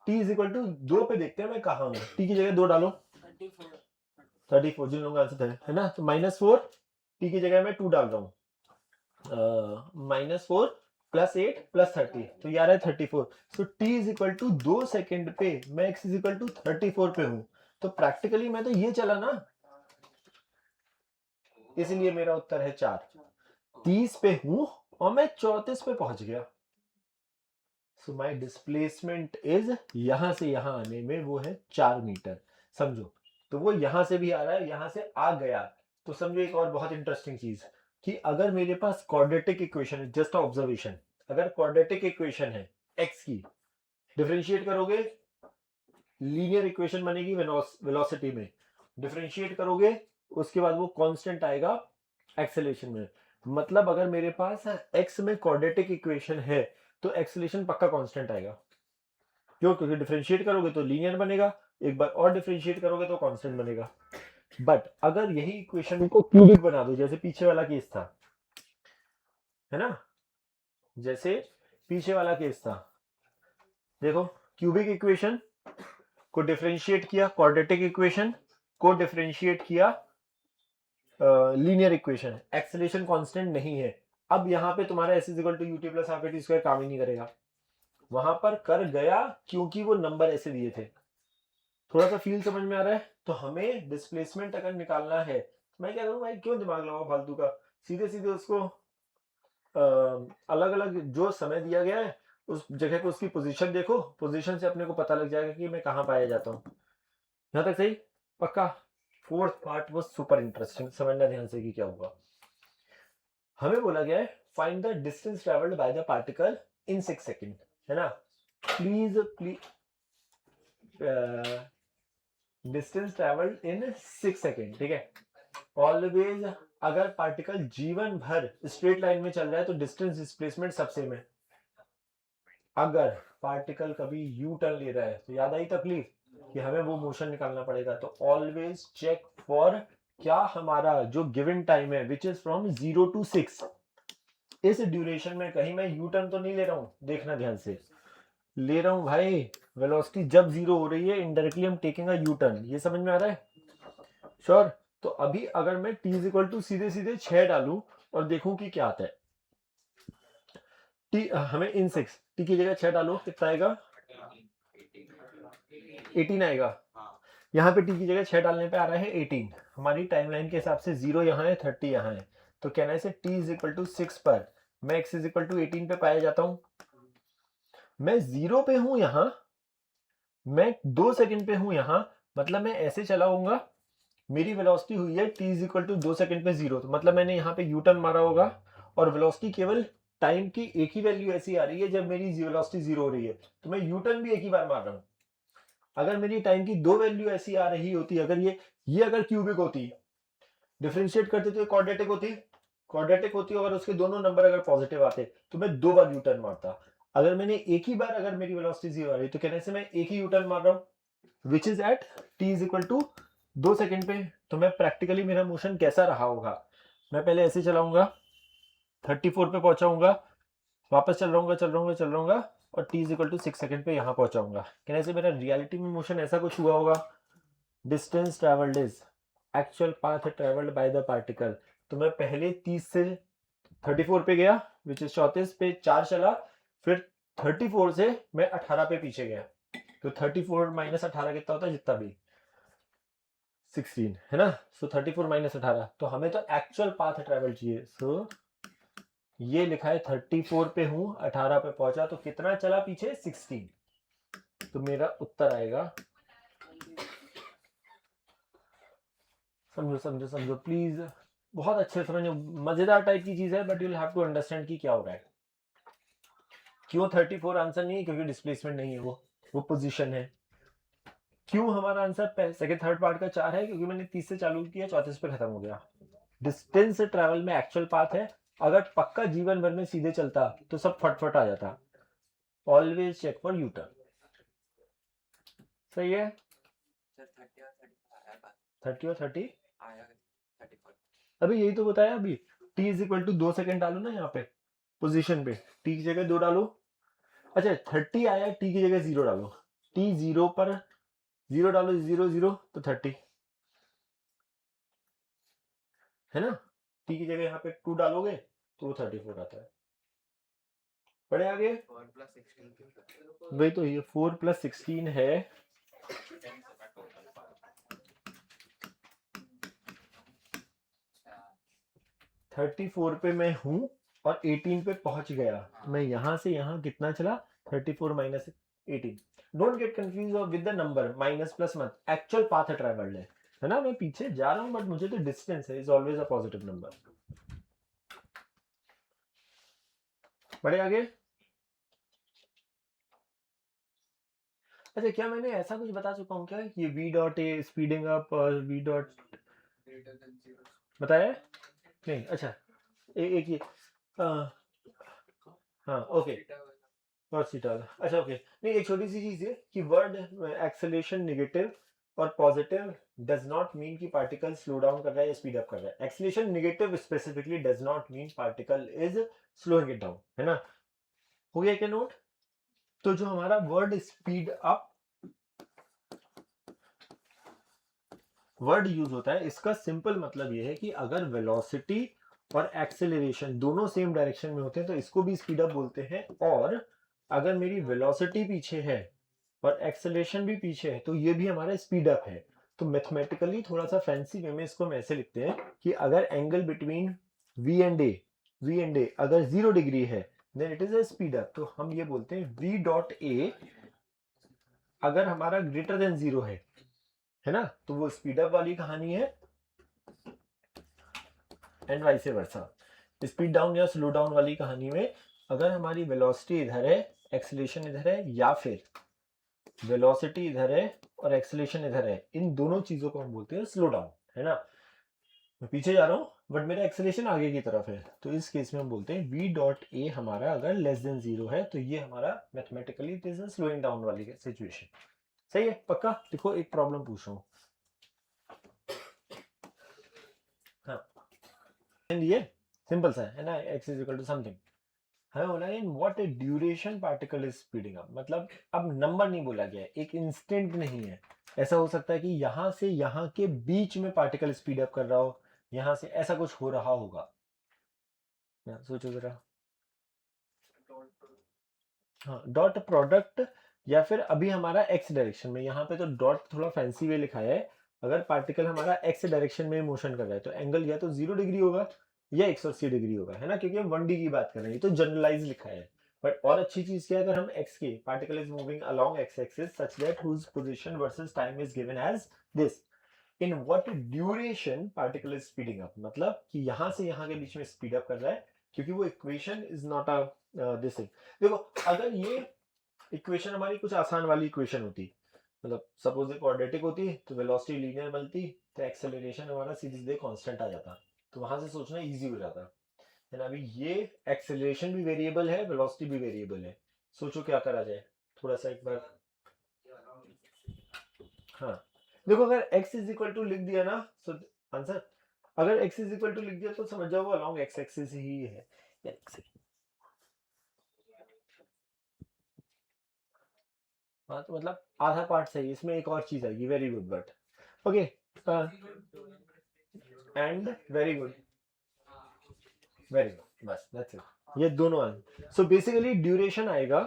टी इजिकल टू 2 पे देखते हैं मैं कहा हूँ। टी की जगह 2 डालो, 34 जिन लोगों का आंसर है ना। तो -4, टी की जगह मैं 2 डाल रहा हूँ। -4 + 8 + 30, तो यार है 34। So T is equal to 2 second पे मैं एक्स इज इक्वल टू 34 पे हूं। तो प्रैक्टिकली मैं तो ये चला ना, इसलिए मेरा उत्तर है 4। 30 पे हूं और मैं 34 पे पहुंच गया। सो माई डिस्प्लेसमेंट इज, यहां से यहां आने में वो है 4 मीटर, समझो। तो वो यहां से भी आ रहा है, यहां से आ गया। तो समझो एक और बहुत इंटरेस्टिंग चीज, कि अगर मेरे पास क्वाड्रेटिक इक्वेशन है, जस्ट ऑब्जर्वेशन, अगर क्वाड्रेटिक इक्वेशन है एक्स की, डिफरेंशिएट करोगे लीनियर इक्वेशन बनेगी वेलोसिटी में, डिफरेंशिएट करोगे उसके बाद वो कांस्टेंट आएगा एक्सेलरेशन में। मतलब अगर मेरे पास एक्स में क्वाड्रेटिक इक्वेशन है तो एक्सेलरेशन पक्का कांस्टेंट आएगा। क्यों? क्योंकि डिफरेंशिएट करोगे तो लीनियर बनेगा, एक बार और डिफरेंशिएट करोगे तो कांस्टेंट बनेगा। बट अगर यही इक्वेशन को क्यूबिक बना दो, जैसे पीछे वाला केस था, है ना, जैसे पीछे वाला केस था, देखो क्यूबिक इक्वेशन को डिफरेंशिएट किया, क्वाड्रेटिक इक्वेशन को डिफरेंशिएट किया लीनियर इक्वेशन, एक्सेलरेशन कांस्टेंट नहीं है। अब यहां पे तुम्हारा s is equal to u t plus half a t square काम ही नहीं करेगा, वहां पर कर गया क्योंकि वो नंबर ऐसे दिए थे। थोड़ा सा फील समझ में आ रहा है। तो हमें डिस्प्लेसमेंट अगर निकालना है, मैं क्या करूं भाई, क्यों दिमाग लगाओ फालतू का, सीधे सीधे उसको अलग अलग जो समय दिया गया है उस जगह पे उसकी पोजीशन देखो, पोजीशन से अपने को पता लग जाएगा कि मैं कहाँ पाया जाता हूँ। यहाँ तक सही पक्का। फोर्थ पार्ट वो सुपर इंटरेस्टिंग, समझना ध्यान से कि क्या हुआ। हमें बोला गया है find the distance travelled by the particle in 6 second, है ना। Please please distance travelled in 6 second, ठीक है। ऑलवेज अगर पार्टिकल जीवन भर स्ट्रेट लाइन में चल रहा है तो डिस्टेंस डिस्प्लेसमेंट सब सेम है। अगर पार्टिकल कभी यू टर्न ले रहा है तो याद आई तकलीफ कि हमें वो मोशन निकालना पड़ेगा। तो ऑलवेज चेक फॉर क्या हमारा जो गिवन टाइम है विच इज फ्रॉम 0 to 6, इस ड्यूरेशन में कहीं मैं यू टर्न तो नहीं ले रहा हूं। देखना ध्यान से, ले रहा हूं भाई। वेलोसिटी जब 0 हो रही है इनडायरेक्टली हम टेकिंग अ यू टर्न, ये समझ में आ रहा है? श्योर। तो अभी अगर मैं t इज इक्वल टू सीधे सीधे 6 डालूं और देखूं कि क्या आता है। t हमें इन 6, t की जगह 6 डालो, कितना आएगा? 18 आएगा। यहाँ पे t की जगह 6 डालने पे आ रहा है 18। हमारी टाइमलाइन के हिसाब से 0 यहाँ है, 30 यहाँ है। तो कहने से t इज इक्वल टू 6 पर मैं x इज इक्वल टू 18 पे पाया जाता हूँ। मैं 0 पे हूं यहाँ, मैं 2 सेकंड पे हूं यहाँ, मतलब मैं ऐसे चलाऊंगा। मेरी वेलोसिटी हुई है t is equal to 2 second पे 0, तो मतलब मैंने यहाँ पे यू टर्न मारा होगा और वेलोसिटी केवल टाइम की एक ही वैल्यू ऐसी आ रही है जब मेरी वेलोसिटी 0 हो रही है, तो मैं यू टर्न भी एक ही बार मार रहा हूँ। अगर मेरी टाइम की दो वैल्यू ऐसी आ रही होती, अगर ये अगर क्यूबिक होती, डिफरेंशिएट करते तो ये क्वाड्रेटिक होती, अगर उसके दोनों नंबर अगर पॉजिटिव आते तो मैं 2 बार यू टर्न मारता। अगर मैंने एक ही बार, अगर मेरी वेलोसिटी 0 आ रही तो कहने से मैं एक ही यू टर्न मार रहा हूं which is at t is equal to 2 second पे। तो मैं प्रैक्टिकली मेरा मोशन कैसा रहा होगा, मैं पहले ऐसे चलाऊंगा, 34 पे पहुंचाऊंगा, वापस चल रहूंगा और t is equal to 6 second पे यहां पहुंचाऊंगा। कहने से मेरा रियलिटी में मोशन ऐसा कुछ हुआ होगा। Distance travelled is actual path travelled by the particle. तो मैं पहले 30 से 34 पे गया विच इज 34 पे 4 चला, फिर 34 से मैं 18 पे पीछे गया। तो 34 माइनस 18 कितना होता है? जितना भी 16 है ना। सो 34 माइनस 18, तो हमें तो एक्चुअल पाथ ट्रेवल चाहिए। सो ये लिखा है 34 पे हूं, 18 पे पहुंचा, तो कितना चला पीछे? 16। तो मेरा उत्तर आएगा, समझो प्लीज, बहुत अच्छे समझो, मजेदार टाइप की चीज है, but you will have to understand कि क्या हो रहा है। क्यों 34 आंसर नहीं है? क्योंकि डिस्प्लेसमेंट नहीं है, वो पोजीशन है। क्यों हमारा आंसर सेकंड थर्ड पार्ट का 4 है? क्योंकि मैंने 30 से चालू किया, 34 पे खत्म हो गया। डिस्टेंस ट्रैवल में एक्चुअल पाथ है। अगर पक्का जीवन भर में सीधे चलता तो सब फटफट आ जाता। Always check for U turn. सही है? 30 और 30 अभी यही तो बताया। अभी t is equal to 2 second डालो ना यहाँ पे पोजीशन पे, t की जगह 2 डालो। अच्छा 30 आया, t की जगह 0 डालो, t 0 पर 0 डालो, 0 0 तो 30 है ना। t की जगह यहाँ पे 2 डालोगे तो वो 34 आता है। पढ़े आगे? वही तो, ये 4 + 16 है। 34 पे मैं हूं और 18 पे पहुंच गया। मैं यहां से यहां कितना चला? 34 minus 18। Don't get confuse with the number, minus plus मत, एक्चुअल पाथ ट्रैवल्ड है ना। मैं पीछे जा रहा हूं बट मुझे तो डिस्टेंस है is always a positive number. बढ़े आगे? अच्छा क्या मैंने ऐसा कुछ बता चुका हूँ क्या कि v dot A speeding up और v डॉट बताया नहीं? अच्छा एक ये हाँ ओके, अच्छा ओके। नहीं एक छोटी सी चीज है कि वर्ड एक्सेलरेशन नेगेटिव और पॉजिटिव डज नॉट मीन कि पार्टिकल स्लो डाउन कर रहा है या स्पीड अप कर रहा है। Acceleration negative specifically does not mean particle is slowing it down, है ना। हो गया क्या नोट? तो जो हमारा word speed up word use होता है, इसका सिंपल मतलब यह है कि अगर वेलोसिटी और एक्सेलरेशन दोनों सेम डायरेक्शन में होते हैं तो इसको भी स्पीड अप बोलते हैं। और अगर मेरी वेलोसिटी पीछे है और एक्सेलरेशन भी पीछे है तो ये भी हमारा स्पीड अप है। तो मैथमेटिकली थोड़ा सा फैंसी वे में इसको हम ऐसे लिखते हैं कि अगर angle between v and a अगर 0 डिग्री है then it is a speed up. तो हम ये बोलते हैं v डॉट a अगर हमारा ग्रेटर देन 0 है ना, तो वो स्पीड अप वाली कहानी है, and vice versa. Speed down या स्लो डाउन वाली कहानी में अगर हमारी वेलोसिटी इधर है, एक्सीलरेशन इधर है, या फिर वेलोसिटी इधर है, और एक्सेलरेशन इधर है, इन दोनों चीजों को हम बोलते हैं स्लो डाउन, है ना। मैं पीछे जा रहा हूँ बट मेरा एक्सेलरेशन आगे की तरफ है, तो इस केस में हम बोलते हैं v डॉट ए हमारा अगर लेस देन 0 है तो ये हमारा mathematically it is slowing down वाली सिचुएशन। सही है, पक्का। देखो एक प्रॉब्लम पूछ रहा हूँ, हाँ ये सिंपल सा है ना, x is equal to something, हमें बोला है in what duration particle is speeding up, मतलब अब नंबर नहीं बोला गया है, एक इंस्टेंट नहीं है। ऐसा हो सकता है कि यहां से यहां के बीच में पार्टिकल स्पीड अप कर रहा हो, यहां से ऐसा कुछ हो रहा होगा। सोचो जरा, हाँ डॉट प्रोडक्ट, या फिर अभी हमारा एक्स डायरेक्शन में, यहाँ पे तो डॉट थोड़ा फैंसी वे लिखा है, अगर पार्टिकल हमारा एक्स डायरेक्शन में मोशन कर रहा है तो एंगल या तो 0 डिग्री होगा या 180 डिग्री होगा, है ना, क्योंकि हम 1D की बात कर रहे हैं, तो जनरलाइज लिखा है। बट और अच्छी चीज क्या है, अगर हम एक्स के particle is moving along x axis such that whose position versus time is given as this, in what duration particle is speeding up, मतलब कि यहां से यहां के बीच में स्पीड अप कर रहा है, क्योंकि वो equation is not a this. देखो अगर ये इक्वेशन हमारी कुछ आसान वाली इक्वेशन होती, मतलब सपोज क्वाड्रेटिक होती तो वेलोसिटी लीनियर बनती, तो एक्सेलरेशन हमारा सीधे कांस्टेंट आ जाता, तो वहां से सोचना इजी हो जाता है ना। अभी ये एक्सेलरेशन भी वेरिएबल है, वेलोसिटी भी वेरिएबल है, सोचो क्या करा जाए, थोड़ा सा एक बार। हाँ देखो अगर x इज इक्वल टू लिख दिया ना, सो आंसर, अगर x इज इक्वल टू लिख दिया तो समझ जाओ वो अलोंग x एक्सिस ही है। हाँ तो मतलब आधा पार्ट सही, इसमें एक और चीज आएगी, very good, but okay and very good, very good, बस दैट्स इट, ये दोनों आए। सो बेसिकली ड्यूरेशन आएगा,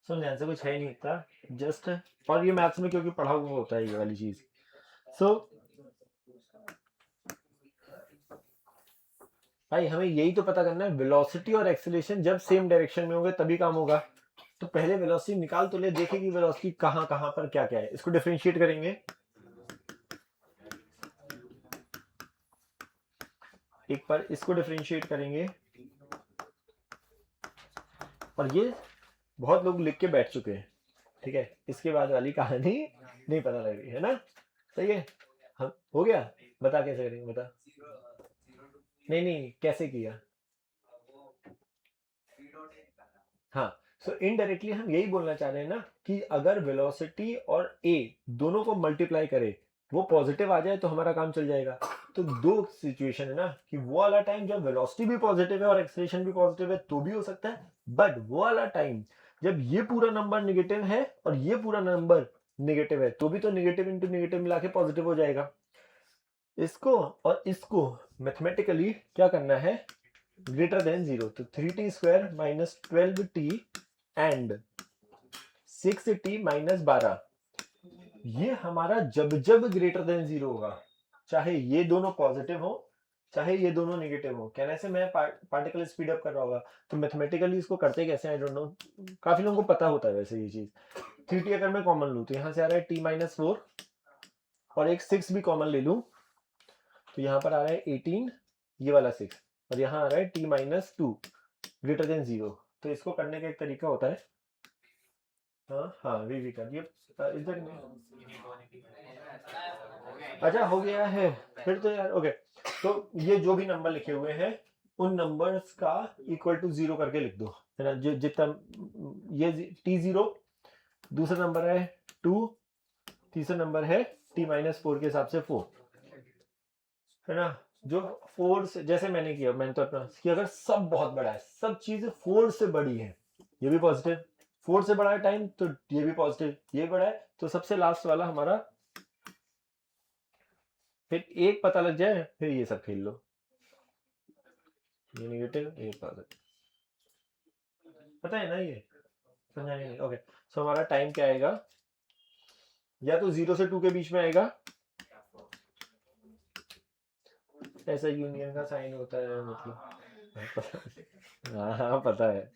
सुन ध्यान से, कुछ है ही नहीं इतना, जस्ट, और ये मैथ्स में क्योंकि पढ़ा हुआ होता है ये वाली चीज। सो भाई हमें यही तो पता करना है, वेलोसिटी और एक्सेलरेशन जब सेम डायरेक्शन में होंगे तभी काम होगा, तो पहले वेलोसिटी निकाल तो ले, देखे कि वेलोसिटी कहाँ कहाँ पर क्या क्या है, इसको डिफरेंशिएट करेंगे। एक बार इसको डिफरेंशिएट करेंगे, और ये बहुत लोग लिख के बैठ चुके हैं, ठीक है, इसके बाद वाली कहानी नहीं पता लग रही है ना। सही है, हम हो गया, बता कैसे करेंगे, बता। नहीं नहीं कैसे किया, हाँ सो इनडायरेक्टली हम यही बोलना चाह रहे हैं ना कि अगर वेलोसिटी और ए दोनों को मल्टीप्लाई करे, वो पॉजिटिव आ जाए तो हमारा काम चल जाएगा। तो दो सिचुएशन है ना, कि वो वाला टाइम जब वेलोसिटी भी पॉजिटिव है और एक्सेलरेशन भी पॉजिटिव है तो भी हो सकता है, बट वो वाला टाइम जब ये पूरा नंबर निगेटिव है और ये पूरा नंबर निगेटिव है तो भी तो निगेटिव इंटू निगेटिव मिला के पॉजिटिव हो जाएगा। इसको और इसको मैथमेटिकली क्या करना है, ग्रेटर देन 0, तो 3t square minus 12t and 6t minus 12, ये हमारा जब जब ग्रेटर देन 0 होगा, चाहे ये दोनों पॉजिटिव हो चाहे ये दोनों नेगेटिव हो, कहने से मैं पार्टिकल स्पीड अप कर रहा होगा, तो मैथमेटिकली इसको करते कैसे आई डोंट नो, काफी लोगों को पता होता है वैसे ये चीज। 3t अगर मैं कॉमन लूं तो यहाँ से आ रहा है t माइनस 4, और एक 6 भी कॉमन ले लूं तो यहाँ पर आ रहा है 18, ये वाला 6, और यहाँ आ रहा है t माइनस 2 ग्रेटर देन 0। तो इसको करने का एक तरीका होता है, हाँ हाँ वी का ये इधर अच्छा हो गया है, फिर तो यार ओके। तो ये जो भी नंबर लिखे हुए हैं उन नंबर्स का इक्वल टू 0 करके लिख दो, है ना, जो जितना ये t0, दूसरा नंबर है 2, तीसरा नंबर है t माइनस 4 के हिसाब से 4, है ना, जो 4 से, जैसे मैंने किया, मैंने तो अपना कि अगर सब बहुत बड़ा है, सब चीजें 4 से बड़ी है, ये भी पॉजिटिव, 4 से बड़ा है टाइम तो ये भी पॉजिटिव, ये बड़ा है, तो सबसे लास्ट वाला हमारा, फिर एक पता लग जाए फिर ये सब खेल लो, ये नेगेटिव ये पॉजिटिव, पता है ना ये, समझा नहीं, ओके। सो हमारा टाइम क्या आएगा, या तो 0 से 2 के बीच में आएगा, ऐसा यूनियन का साइन होता है, मतलब हाँ हाँ पता है,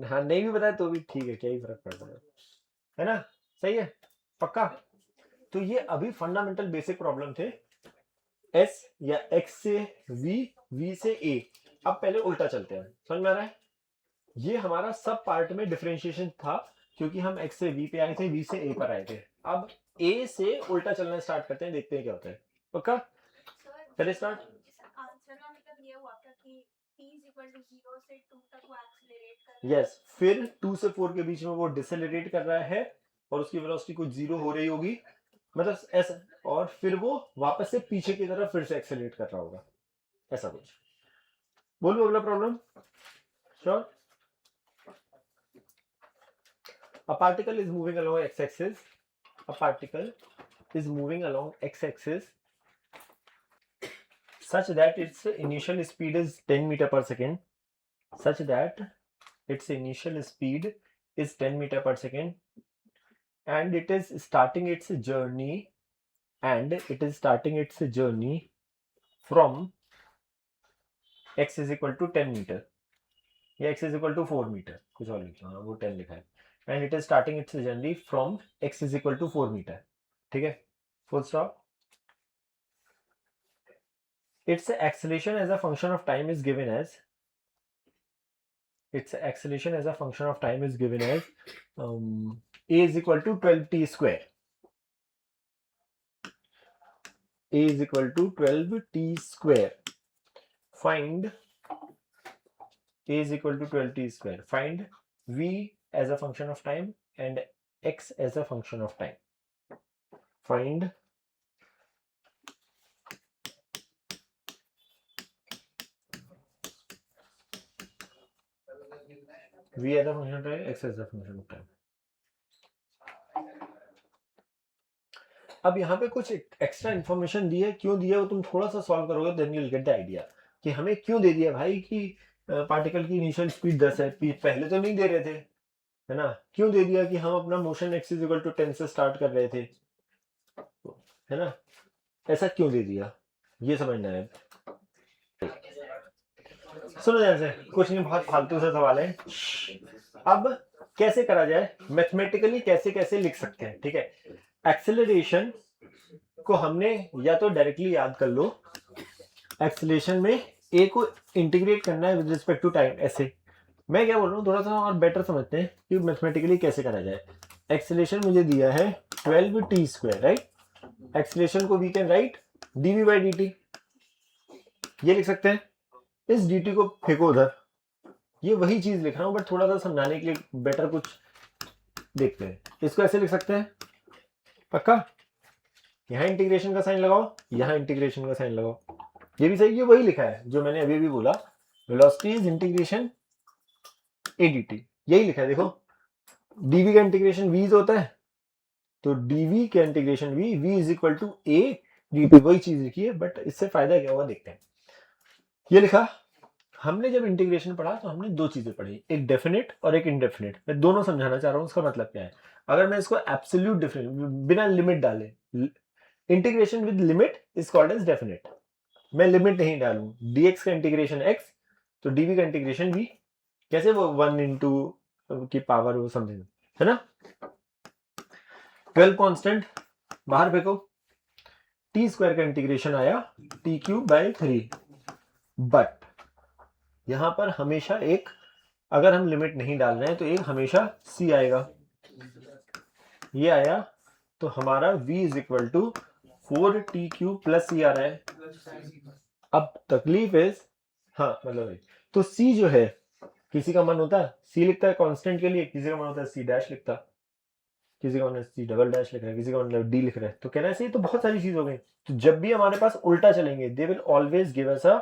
हाँ नहीं भी पता है तो भी ठीक है, क्या ही फर्क पड़ता है ना, सही है, पक्का। तो ये अभी फंडामेंटल बेसिक प्रॉब्लम थे, S या X से V, V से A। अब पहले उल्टा चलते हैं, समझ में आ रहा है, ये हमारा सब पार्ट में डिफरेंशिएशन था, क्योंकि हम x से v पे आए थे, v से a पर आए थे। अब a से उल्टा चलना स्टार्ट करते हैं, देखते हैं क्या होता है। पक्का? चलिए स्टार्ट। आंसर का मतलब ये हुआ क्या कि t = 0 से 2 तक वो एक्सेलरेट कर रहा है। यस, फिर 2 से 4 के बीच में वो डिसेलरेट कर रहा है और उसकी वेलोसिटी कुछ 0 हो रही होगी, मतलब ऐसा, और फिर वो वापस से पीछे की तरफ फिर से एक्सेलरेट कर रहा होगा, ऐसा कुछ। बोलो अगला problem. Sure. A particle is moving along x-axis. A particle is moving along x-axis such that its initial speed is 10 meter per second. Such that its initial speed is 10 meter per second, and it is starting its journey. And it is starting its journey from x is equal to 10 meter. या x is equal to 4 meter, कुछ और लिखा है, वो 10 लिखा है। And it is starting its journey from x is equal to 4 meter. ठीक है, full stop. Its acceleration as a function of time is given as a is equal to 12t square. A is equal to 12t square. Find a is equal to 12t square. Find v as a function of time and x as a function of time. Find v as a function of time, x as a function of time. अब यहाँ पे कुछ एक्स्ट्रा इन्फॉर्मेशन दी है, क्यों दिया है वो तुम थोड़ा सा सॉल्व करोगे then you will get the idea कि हमें क्यों दे दिया भाई कि पार्टिकल की इनिशियल स्पीड 10 है, पहले तो नहीं दे रहे थे, है ना। क्यों दे दिया कि हम अपना motion x is equal to 10 से स्टार्ट कर रहे थे, है ना। ऐसा क्यों दे दिया ये समझना है। सुनो ध्यान से, कुछ नहीं, बहुत फालतू से सवाल है। अब कैसे करा जाए मैथमेटिकली, कैसे कैसे लिख सकते हैं, ठीक है। एक्सेलरेशन को हमने या तो डायरेक्टली याद कर लो, एक्सेलरेशन में a को इंटीग्रेट करना है विद रिस्पेक्ट टू टाइम, ऐसे। मैं क्या बोल रहा हूँ, थोड़ा सा और बेटर समझते हैं कि मैथमेटिकली कैसे करा जाए। एक्सेलरेशन मुझे दिया है 12t स्क्वायर, राइट। एक्सेलरेशन को we can write dv by dt, ये लिख सकते हैं। इस dt को फेंको उधर, ये वही चीज लिख रहा हूं बट थोड़ा सा समझाने के लिए बेटर कुछ देखते हैं। इसको ऐसे लिख सकते हैं, पक्का। यहाँ इंटीग्रेशन का साइन लगाओ, यहाँ इंटीग्रेशन का साइन लगाओ, ये भी सही, ये वही लिखा है जो मैंने अभी भी बोला, velocity is integration A dt, यही लिखा है। देखो dv का इंटीग्रेशन v होता है, तो dv का integration v is equal to a dt, वही चीज लिखी है, बट इससे फायदा क्या हुआ देखते हैं। ये लिखा, हमने जब इंटीग्रेशन पढ़ा तो हमने दो चीजें पढ़ी, एक डेफिनेट और एक इनडेफिनेट। मैं दोनों समझाना चाह रहा हूं, उसका मतलब क्या है। अगर मैं इसको एब्सोल्यूट डिफरेंट बिना लिमिट डाले, integration with limit is called as definite. मैं लिमिट नहीं डालूं, dx का इंटीग्रेशन x तो dv का इंटीग्रेशन v, कैसे वो 1 इंटू की पावर वो समथिंग, है ना। 12 कांस्टेंट बाहर फेंको, टी स्क्वायर का इंटीग्रेशन आया टी क्यूब बाय 3, बट यहां पर हमेशा एक, अगर हम लिमिट नहीं डाल रहे हैं तो एक हमेशा c आएगा, ये आया, तो हमारा v is equal to 4t cube plus c आ रहा है। अब तकलीफ इज, हाँ मतलब तो c जो है, किसी का मन होता है c लिखता है कांस्टेंट के लिए, किसी का मन होता है c डैश लिखता, किसी का मन c डबल डैश लिख रहा है, किसी का मन d लिख रहा है, तो कहना चाहिए तो बहुत सारी चीज हो गई। तो जब भी हमारे पास उल्टा चलेंगे they will always give us a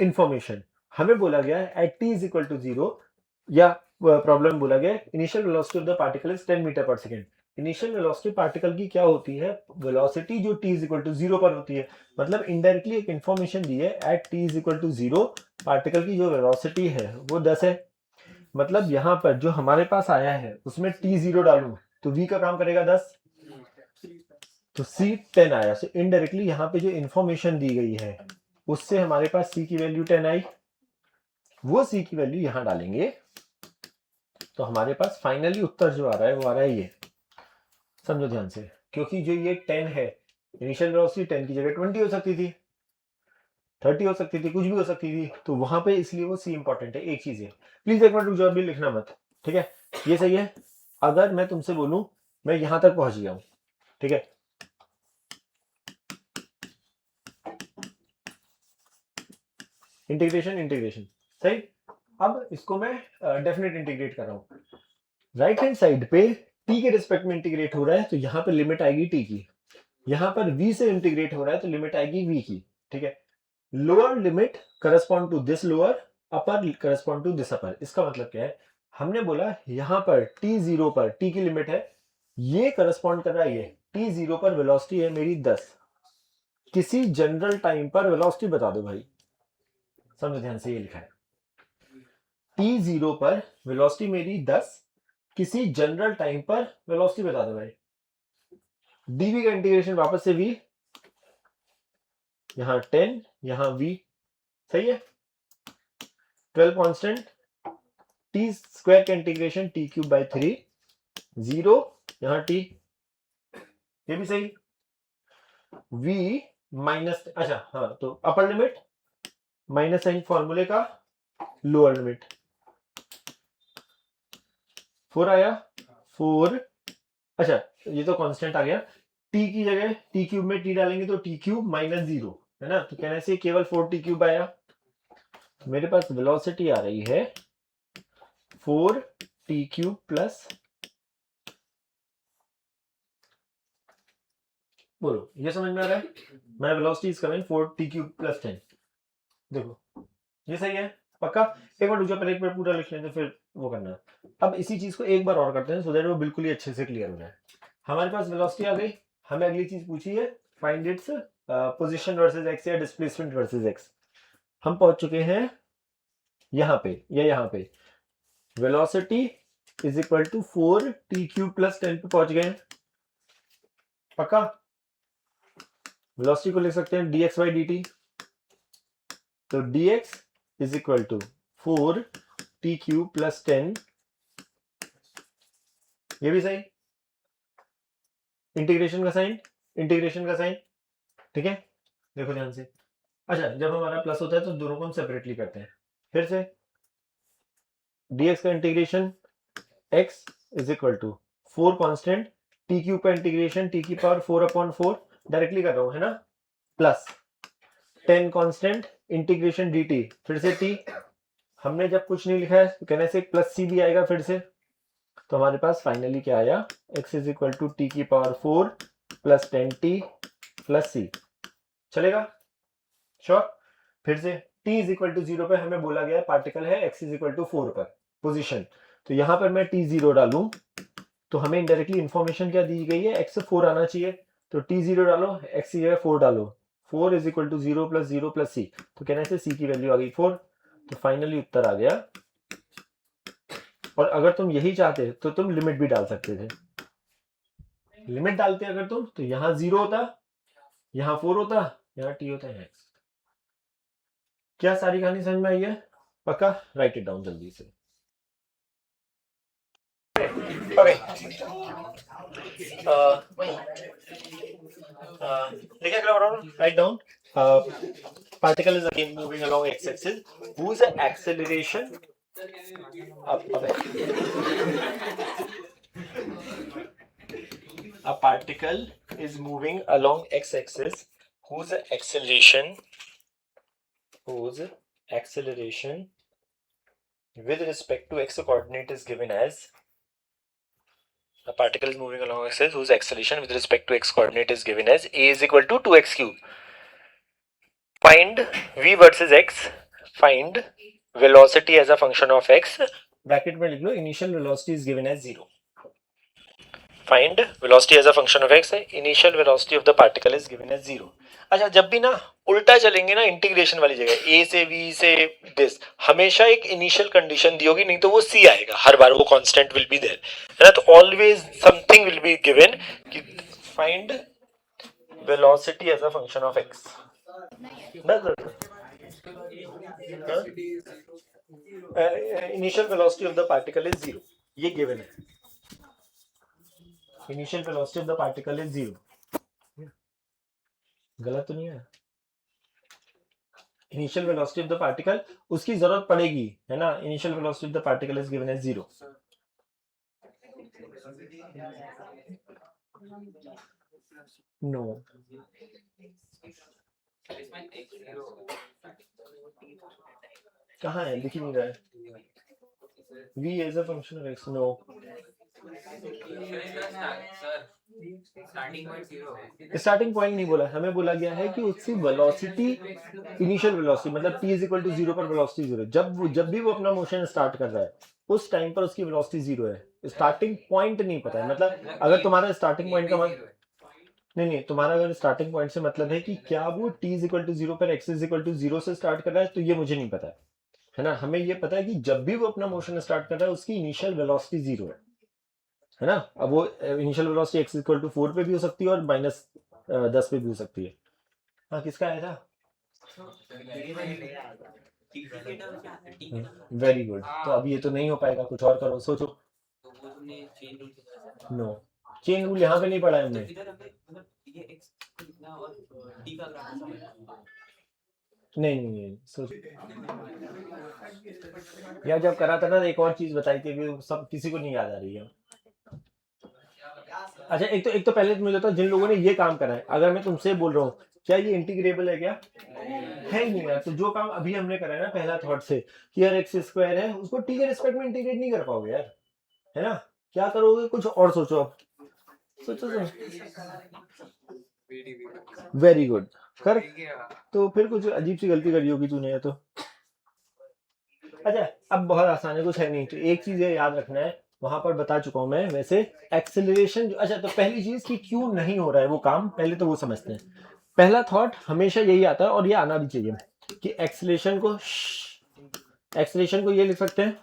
information. हमें बोला गया है at t is equal to 0, या प्रॉब्लम बोला गया initial velocity of the particle is 10 meter पर सेकेंड। इनिशियल वेलोसिटी पार्टिकल की क्या होती है, वेलोसिटी जो t इज इक्वल टू 0 पर होती है। मतलब इनडायरेक्टली एक इंफॉर्मेशन दी है, at t is equal to 0 particle की जो वेलोसिटी है वो 10 है। मतलब यहाँ पर जो हमारे पास आया है उसमें t 0 डालूं तो v का काम करेगा 10, तो c 10 आया। सो इनडायरेक्टली यहाँ पे जो इंफॉर्मेशन दी गई है उससे हमारे पास c की वैल्यू 10 आई, वो c की वैल्यू यहां डालेंगे तो हमारे पास फाइनली उत्तर जो आ रहा है वो आ रहा है ये। समझो ध्यान से, क्योंकि जो ये 10 है, इनिशियल वेलोसिटी 10 की जगह 20 हो सकती थी, 30 हो सकती थी, कुछ भी हो सकती थी, तो वहां पे इसलिए वो c इंपॉर्टेंट है। एक चीज है, प्लीज एक मिनट रुक जाओ, अभी लिखना मत, ठीक है। ये सही है। अगर मैं तुमसे बोलूं मैं यहां तक पहुंच गया हूं, ठीक है, इंटीग्रेशन इंटीग्रेशन सही। अब इसको मैं डेफिनेट इंटीग्रेट कर रहा हूँ, राइट हैंड साइड पे t के रिस्पेक्ट में इंटीग्रेट हो रहा है तो यहाँ पे लिमिट आएगी t की, यहाँ पर v से इंटीग्रेट हो रहा है तो लिमिट आएगी v की, ठीक है। Lower limit correspond to this lower, upper correspond to this upper. इसका मतलब क्या है, हमने बोला यहाँ पर t0 पर t की लिमिट है, ये करस्पॉन्ड कर रहा है, ये t0 पर वेलोसिटी है मेरी 10, किसी जनरल टाइम पर वेलोसिटी बता दो भाई, समझो ध्यान से, ये लिखा है t0 पर वेलोसिटी मेरी 10, किसी जनरल टाइम पर वेलोसिटी बता दो भाई। dv का इंटीग्रेशन वापस से v, यहां 10 यहां v, सही है। 12 कांस्टेंट, टी स्क्वायर का इंटीग्रेशन टी क्यूब बाई 3, 0 यहां t, ये भी सही। v माइनस, अच्छा हाँ, तो अपर लिमिट माइनस साइन फॉर्मूले का लोअर लिमिट 4 आया, 4, अच्छा ये तो कांस्टेंट आ गया, t की जगह t क्यूब में t डालेंगे तो t क्यूब माइनस 0 है ना, तो कहने से केवल 4t क्यूब आया। तो मेरे पास वेलोसिटी आ रही है 4t क्यूब प्लस, बोलो ये समझ में आ रहा है, मैं velocity is coming 4t cube plus 10, देखो ये सही है पक्का। एक बार रुक जाओ, पहले एक बार पूरा लिख लेते हैं फिर वो करना है। अब इसी चीज को एक बार और करते हैं सो दैट वो बिल्कुल ही अच्छे से क्लियर हो जाए। हमारे पास वेलोसिटी आ गई, हमें अगली चीज पूछी है find its position versus x या डिस्प्लेसमेंट वर्सेस एक्स। हम पहुंच चुके हैं यहाँ पे या यहाँ पे, velocity is equal to 4t cube plus 10 पे पहुंच गए हैं पक्का। वेलोसिटी को लिख सकते हैं dx बाई dt, तो dx is equal to 4t cube plus 10, ये भी सही। इंटीग्रेशन का साइन, इंटीग्रेशन का साइन, ठीक है, देखो ध्यान से। अच्छा जब हमारा प्लस होता है तो दोनों को हम सेपरेटली करते हैं, फिर से dx का integration x is equal to 4 constant, t cube का इंटीग्रेशन t की पावर 4/4 डायरेक्टली कर रहा हूं है ना, प्लस 10 कांस्टेंट इंटीग्रेशन dt, फिर से t, हमने जब कुछ नहीं लिखा है तो कहने से प्लस c भी आएगा फिर से, तो हमारे पास फाइनली क्या आया, x is equal to T की power 4 plus 10t plus c, चलेगा श्योर। फिर से t इज इक्वल टू 0 पे हमें बोला गया पार्टिकल है x इज इक्वल टू 4 पर पोजीशन, तो यहां पर मैं t0 डालूं तो हमें इनडायरेक्टली इंफॉर्मेशन क्या दी गई है, x 4 आना चाहिए, तो t0 डालो, x की जगह 4 डालो, 4 is equal to 0 plus 0 plus c, तो कहने से c की वैल्यू आ गई 4, तो फाइनली उत्तर आ गया। और अगर तुम यही चाहते तो तुम लिमिट भी डाल सकते थे, लिमिट डालते अगर तुम तो यहां 0 होता, यहां 4 होता, यहां t होता है x। क्या सारी कहानी समझ में आई है पक्का, राइट इट डाउन जल्दी से। ओके लिखा करो write down, particle is again moving along x-axis whose acceleration a particle is moving along x-axis whose acceleration with respect to x coordinate is given as, a particle is moving along x-axis whose acceleration with respect to x coordinate is given as a is equal to 2x cube. Find v versus x, find velocity as a function of x, bracket में लिख लो initial velocity is given as 0. Find velocity as a function of x, initial velocity of the particle is given as 0. अच्छा जब भी ना उल्टा चलेंगे ना इंटीग्रेशन वाली जगह a से v से this, हमेशा एक इनिशियल कंडीशन दी होगी, नहीं तो वो c आएगा हर बार, वो कांस्टेंट विल बी देयर है ना, तो always something will be given कि find velocity as a function of x, initial velocity of the particle is 0, ये गिवन है, initial velocity of the particle is 0, गलत तो नहीं है, initial velocity of the particle उसकी जरूरत पड़ेगी है ना, initial velocity of the particle is given as 0, no, कहाँ है, दिख ही नहीं रहा है। v is a function of x, no. Starting point नहीं बोला, हमें बोला गया है कि उसकी वेलोसिटी, इनिशियल वेलोसिटी मतलब t इज इक्वल टू 0 पर वेलोसिटी 0, जब भी वो अपना मोशन स्टार्ट कर रहा है उस टाइम पर उसकी वेलोसिटी 0 है। स्टार्टिंग पॉइंट नहीं पता है, मतलब अगर तुम्हारा स्टार्टिंग पॉइंट का नहीं, तुम्हारा अगर स्टार्टिंग पॉइंट से मतलब है कि क्या वो t इज इक्वल टू 0 पर x इज इक्वल टू 0 से स्टार्ट कर रहा है, तो ये मुझे नहीं पता है ना। हमें ये पता है कि जब भी वो अपना मोशन स्टार्ट कर रहा है उसकी इनिशियल वेलोसिटी 0 है ना। अब वो initial velocity x equal to 4 पे भी हो सकती है और -10 पे भी हो सकती है। हाँ, किसका आया था? Very good. तो अब ये तो नहीं हो पाएगा, कुछ और करो, सोचो। नो, चेन रूल यहाँ पे नहीं पढ़ा है हमने। नहीं, सोचो यार, जब करा था ना एक और चीज बताई थी, अभी सब किसी को नहीं याद आ रही है। अच्छा, एक तो पहले मुझे बताओ, जिन लोगों ने ये काम करा है, अगर मैं तुमसे बोल रहा हूँ क्या ये इंटीग्रेबल है, क्या है ही नहीं यार। तो जो काम अभी हमने करा है ना पहला थॉट से कि यार x स्क्वायर है, उसको t के रिस्पेक्ट में इंटीग्रेट नहीं कर पाओगे यार, है ना। क्या करोगे, कुछ और सोचो अब, सोचो। वेरी गुड, कर। तो फिर कुछ अजीब सी गलती करी होगी तूने, तो अच्छा अब बहुत आसान है, कुछ है नहीं। तो एक चीज ये याद रखना है, वहां पर बता चुका हूं मैं वैसे, एक्सेलरेशन। अच्छा, तो पहली चीज कि क्यों नहीं हो रहा है वो काम, पहले तो वो समझते हैं। पहला थॉट हमेशा यही आता है और ये आना भी चाहिए कि एक्सेलरेशन को ये लिख सकते हैं।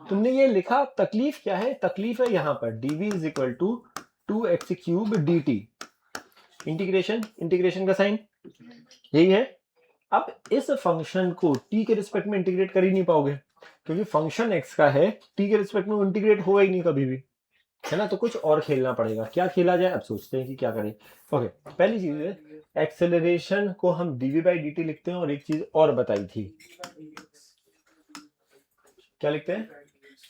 तुमने ये लिखा, तकलीफ क्या है, तकलीफ है यहाँ पर dv is equal to 2x³ dt। Integration का साइन यही है। अब इस फंक्शन को t के रिस्पेक्ट में इंटीग्रेट कर ही नहीं पाओगे, क्योंकि फंक्शन x का है, t के रिस्पेक्ट में इंटीग्रेट होगा ही नहीं कभी भी, है ना। तो कुछ और खेलना पड़ेगा, क्या खेला जाए, अब सोचते हैं कि क्या करें। ओके, पहली चीज है, एक्सेलरेशन को हम dv/dt लिखते हैं, और एक चीज और बताई थी, क्या लिखते हैं?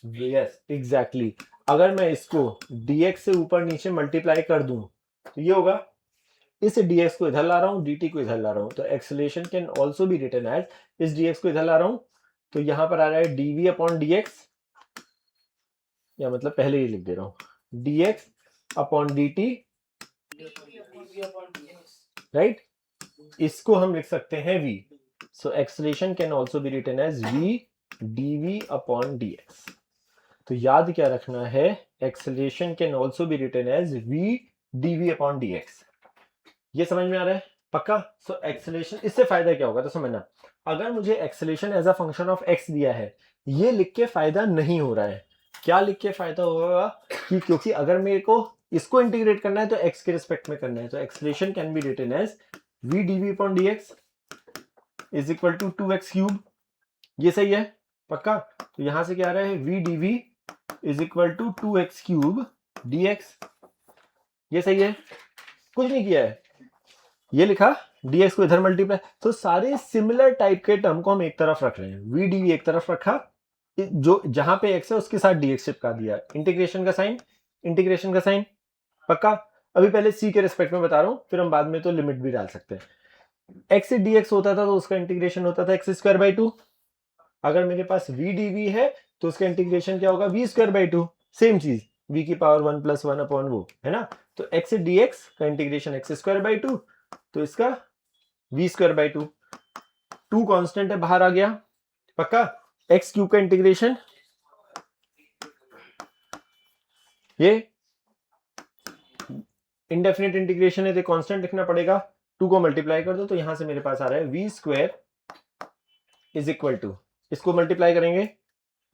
Yes, exactly. अगर मैं इसको dx से ऊपर नीचे मल्टीप्लाई कर दूं तो ये होगा, इस dx को इधर ला रहा हूं, dt को इधर ला रहा हूं, तो acceleration can also be written as, इस dx को इधर ला रहा हूं तो यहां पर आ रहा है dv/dx, या मतलब पहले ही लिख दे रहा हूं dx/dt, राइट। इसको हम लिख सकते हैं v, so acceleration can also be written as v dv/dx। तो याद क्या रखना है, acceleration can also be written as v dv/dx। ये समझ में आ रहा है पक्का? सो एक्सेलरेशन, इससे फायदा क्या होगा तो समझना, अगर मुझे acceleration as a function of x दिया है, ये लिख के फायदा नहीं हो रहा है। क्या लिख के फायदा होगा कि क्योंकि अगर मेरे को इसको इंटीग्रेट करना है तो x के रिस्पेक्ट में करना है, तो acceleration can be written as v dv/dx is equal to 2x³। ये सही है पक्का? तो यहां से क्या आ रहा है, v dv is equal to 2x³ dx। ये सही है, कुछ नहीं किया है, ये लिखा, dx को इधर मल्टीप्लाई। तो सारे सिमिलर टाइप के टर्म को हम एक तरफ रख रहे हैं, v dv एक तरफ रखा, जो जहां पे x है उसके साथ dx चिपका दिया, इंटीग्रेशन का साइन पक्का। अभी पहले c के रिस्पेक्ट में बता रहा हूं, फिर हम बाद में तो लिमिट भी डाल सकते हैं। x से dx होता था तो उसका इंटीग्रेशन होता था x²/2। अगर मेरे पास v dv है तो उसका इंटीग्रेशन क्या होगा, v²/2। सेम चीज, v की पावर 1 + 1 अपॉन वो, है ना। तो x से dx का इंटीग्रेशन x²/2, तो इसका v²/2। 2 कांस्टेंट है, बाहर आ गया पक्का। x³ का इंटीग्रेशन, ये इंडेफिनिट इंटीग्रेशन है तो कांस्टेंट लिखना पड़ेगा। 2 को मल्टीप्लाई कर दो तो यहां से मेरे पास आ रहा है v² इज इक्वल टू, इसको मल्टीप्लाई करेंगे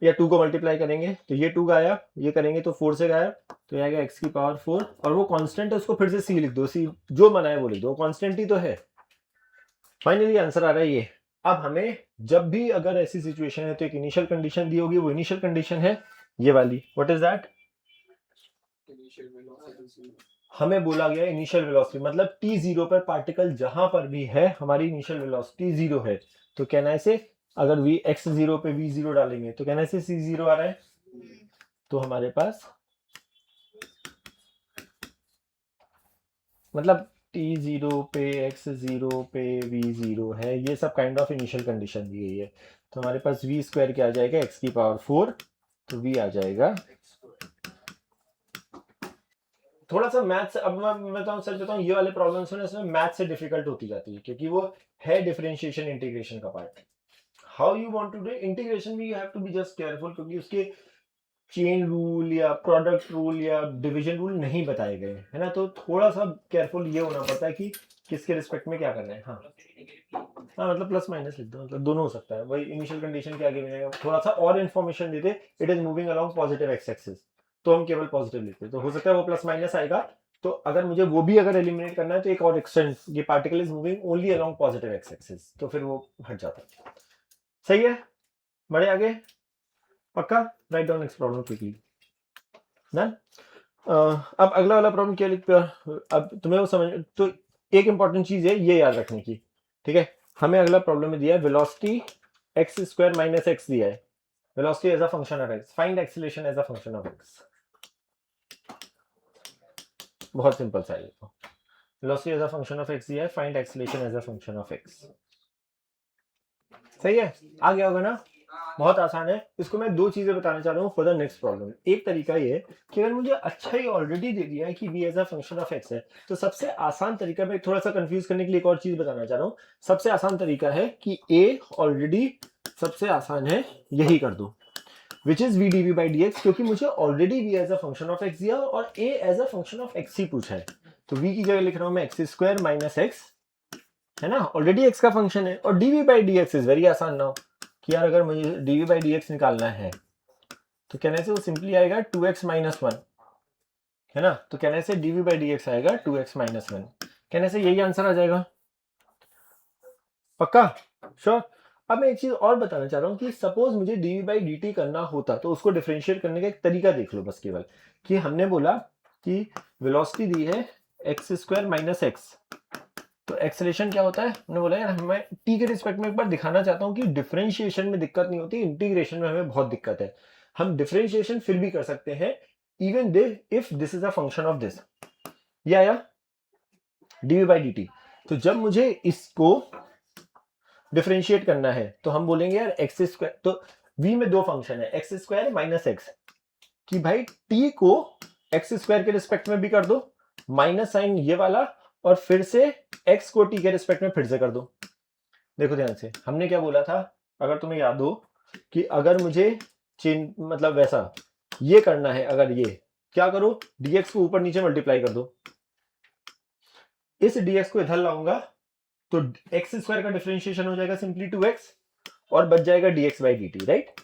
या 2 को मल्टीप्लाई करेंगे तो ये 2 गायब, ये करेंगे तो 4 से गायब, तो ये आएगा x की पावर 4, और वो कांस्टेंट है उसको फिर से c लिख दो, c जो मना है वो लिख दो, कांस्टेंट ही तो है। फाइनली आंसर आ रहा है ये। अब हमें जब भी अगर ऐसी सिचुएशन है तो एक इनिशियल कंडीशन दी होगी, वो इनिशियल कंडीशन है ये वाली, व्हाट इज दैट? हमें बोला गया इनिशियल वेलोसिटी, मतलब t0 पर पार्टिकल जहां पर भी है हमारी इनिशियल वेलोसिटी 0 है। तो कहना से अगर v x0 पे v0 डालेंगे तो कहना से c0 आ रहा है, तो हमारे पास मतलब t0 पे x0 पे v0 है, ये सब काइंड ऑफ इनिशियल कंडीशन दी गई है। तो हमारे पास v स्क्वायर क्या आ जाएगा, x की पावर 4, तो v आ जाएगा। थोड़ा सा मैथ्स, अब मैं बताऊं, सच बताऊं, ये वाले प्रॉब्लम्स ना इसमें मैथ्स से डिफिकल्ट होती जाती है, क्योंकि वो है डिफरेंशिएशन इंटीग्रेशन का part. How you want to do integration में, you have to be just careful, क्योंकि उसके चेन रूल या प्रोडक्ट रूल या डिवीजन रूल नहीं बताए गए, है ना। तो थोड़ा सा केयरफुल ये होना पड़ता है कि किसके रिस्पेक्ट में क्या करना है। हाँ हाँ, मतलब प्लस माइनस लिख दो, मतलब दोनों हो सकता है। वही इनिशियल कंडीशन के आगे मिलेगा, थोड़ा सा और इन्फॉर्मेशन देते, it is moving along positive x axis, तो हम केवल पॉजिटिव लिखते, तो हो सकता है वो प्लस माइनस आएगा। तो अगर मुझे वो भी अगर एलिमिनेट करना है तो एक और एक्सटेंड, ये particle is moving only along positive x axis, तो फिर वो हट जाता है। सही है, बढ़े आगे, पक्का। Write down next problem quickly. Done. अब अगला वाला प्रॉब्लम क्या लिखते हो, अब तुम्हें वो समझ, तो एक इंपॉर्टेंट चीज है ये याद रखने की, ठीक है। हमें अगला प्रॉब्लम में दिया है velocity x square minus x दिया है, velocity as a function of x, find acceleration as a function of x. बहुत सिंपल सा है, velocity as a function of x दिया है, find acceleration as a function of x. सही है, आ गया होगा ना, बहुत आसान है। इसको मैं दो चीजें बताना चाह रहा हूँ फॉर द नेक्स्ट प्रॉब्लम। एक तरीका ये कि अगर मुझे अच्छा ही ऑलरेडी दे दिया है कि v as a function of x है, तो सबसे आसान तरीका, मैं थोड़ा सा कंफ्यूज करने के लिए एक और चीज बताना चाह रहा हूँ। सबसे आसान तरीका है कि a ऑलरेडी, सबसे आसान है यही कर दो, which is v dv by dx, क्योंकि मुझे already v as a function of x दिया और a as a function of x ही पूछा है। तो v की जगह लिख रहा हूं मैं एक्स स्क्वायर माइनस एक्स, है ना, ऑलरेडी x का फंक्शन है। और dv by dx is very आसान नाउ, कि यार अगर मुझे dv by dx निकालना है तो कहने से वो सिंपली आएगा 2x माइनस 1, है ना। तो कहने से dv by dx आएगा 2x माइनस 1, कहने से यही आंसर आ जाएगा, पक्का, श्योर। अब मैं एक चीज और बताना चाह रहा हूँ कि सपोज मुझे dv by dt करना होता, तो उसको डिफरेंशिएट करने का एक तरीका देख लो बस, केवल कि हमने बोला कि वेलोसिटी दी है एक्स स्क्वायर माइनस एक्स, तो एक्सेलेरेशन क्या होता है, हमने बोला यार मैं टी के रिस्पेक्ट में एक बार दिखाना चाहता हूँ कि डिफरेंशिएशन में दिक्कत नहीं होती, इंटीग्रेशन में हमें बहुत दिक्कत है। हम डिफरेंशिएशन फिर भी कर सकते हैं, even if this is a function of this, या dv by dt। तो जब मुझे इसको डिफरेंशिएट करना है तो हम बोलेंगे यार एक्स स्क्वायर, तो v में दो फंक्शन है एक्स स्क्वायर माइनस एक्स, कि भाई t को एक्स स्क्वायर के रिस्पेक्ट में भी कर दो, माइनस साइन ये वाला, और फिर से x को t के रिस्पेक्ट में फिर से कर दो। देखो ध्यान से, हमने क्या बोला था, अगर तुम्हें याद हो कि अगर मुझे चेन, मतलब वैसा ये करना है, अगर ये क्या करो, dx को ऊपर नीचे मल्टीप्लाई कर दो, इस dx को इधर लाऊंगा तो एक्स स्क्वायर का डिफरेंशिएशन हो जाएगा सिंपली 2x, और बच जाएगा dx बाई dt, राइट।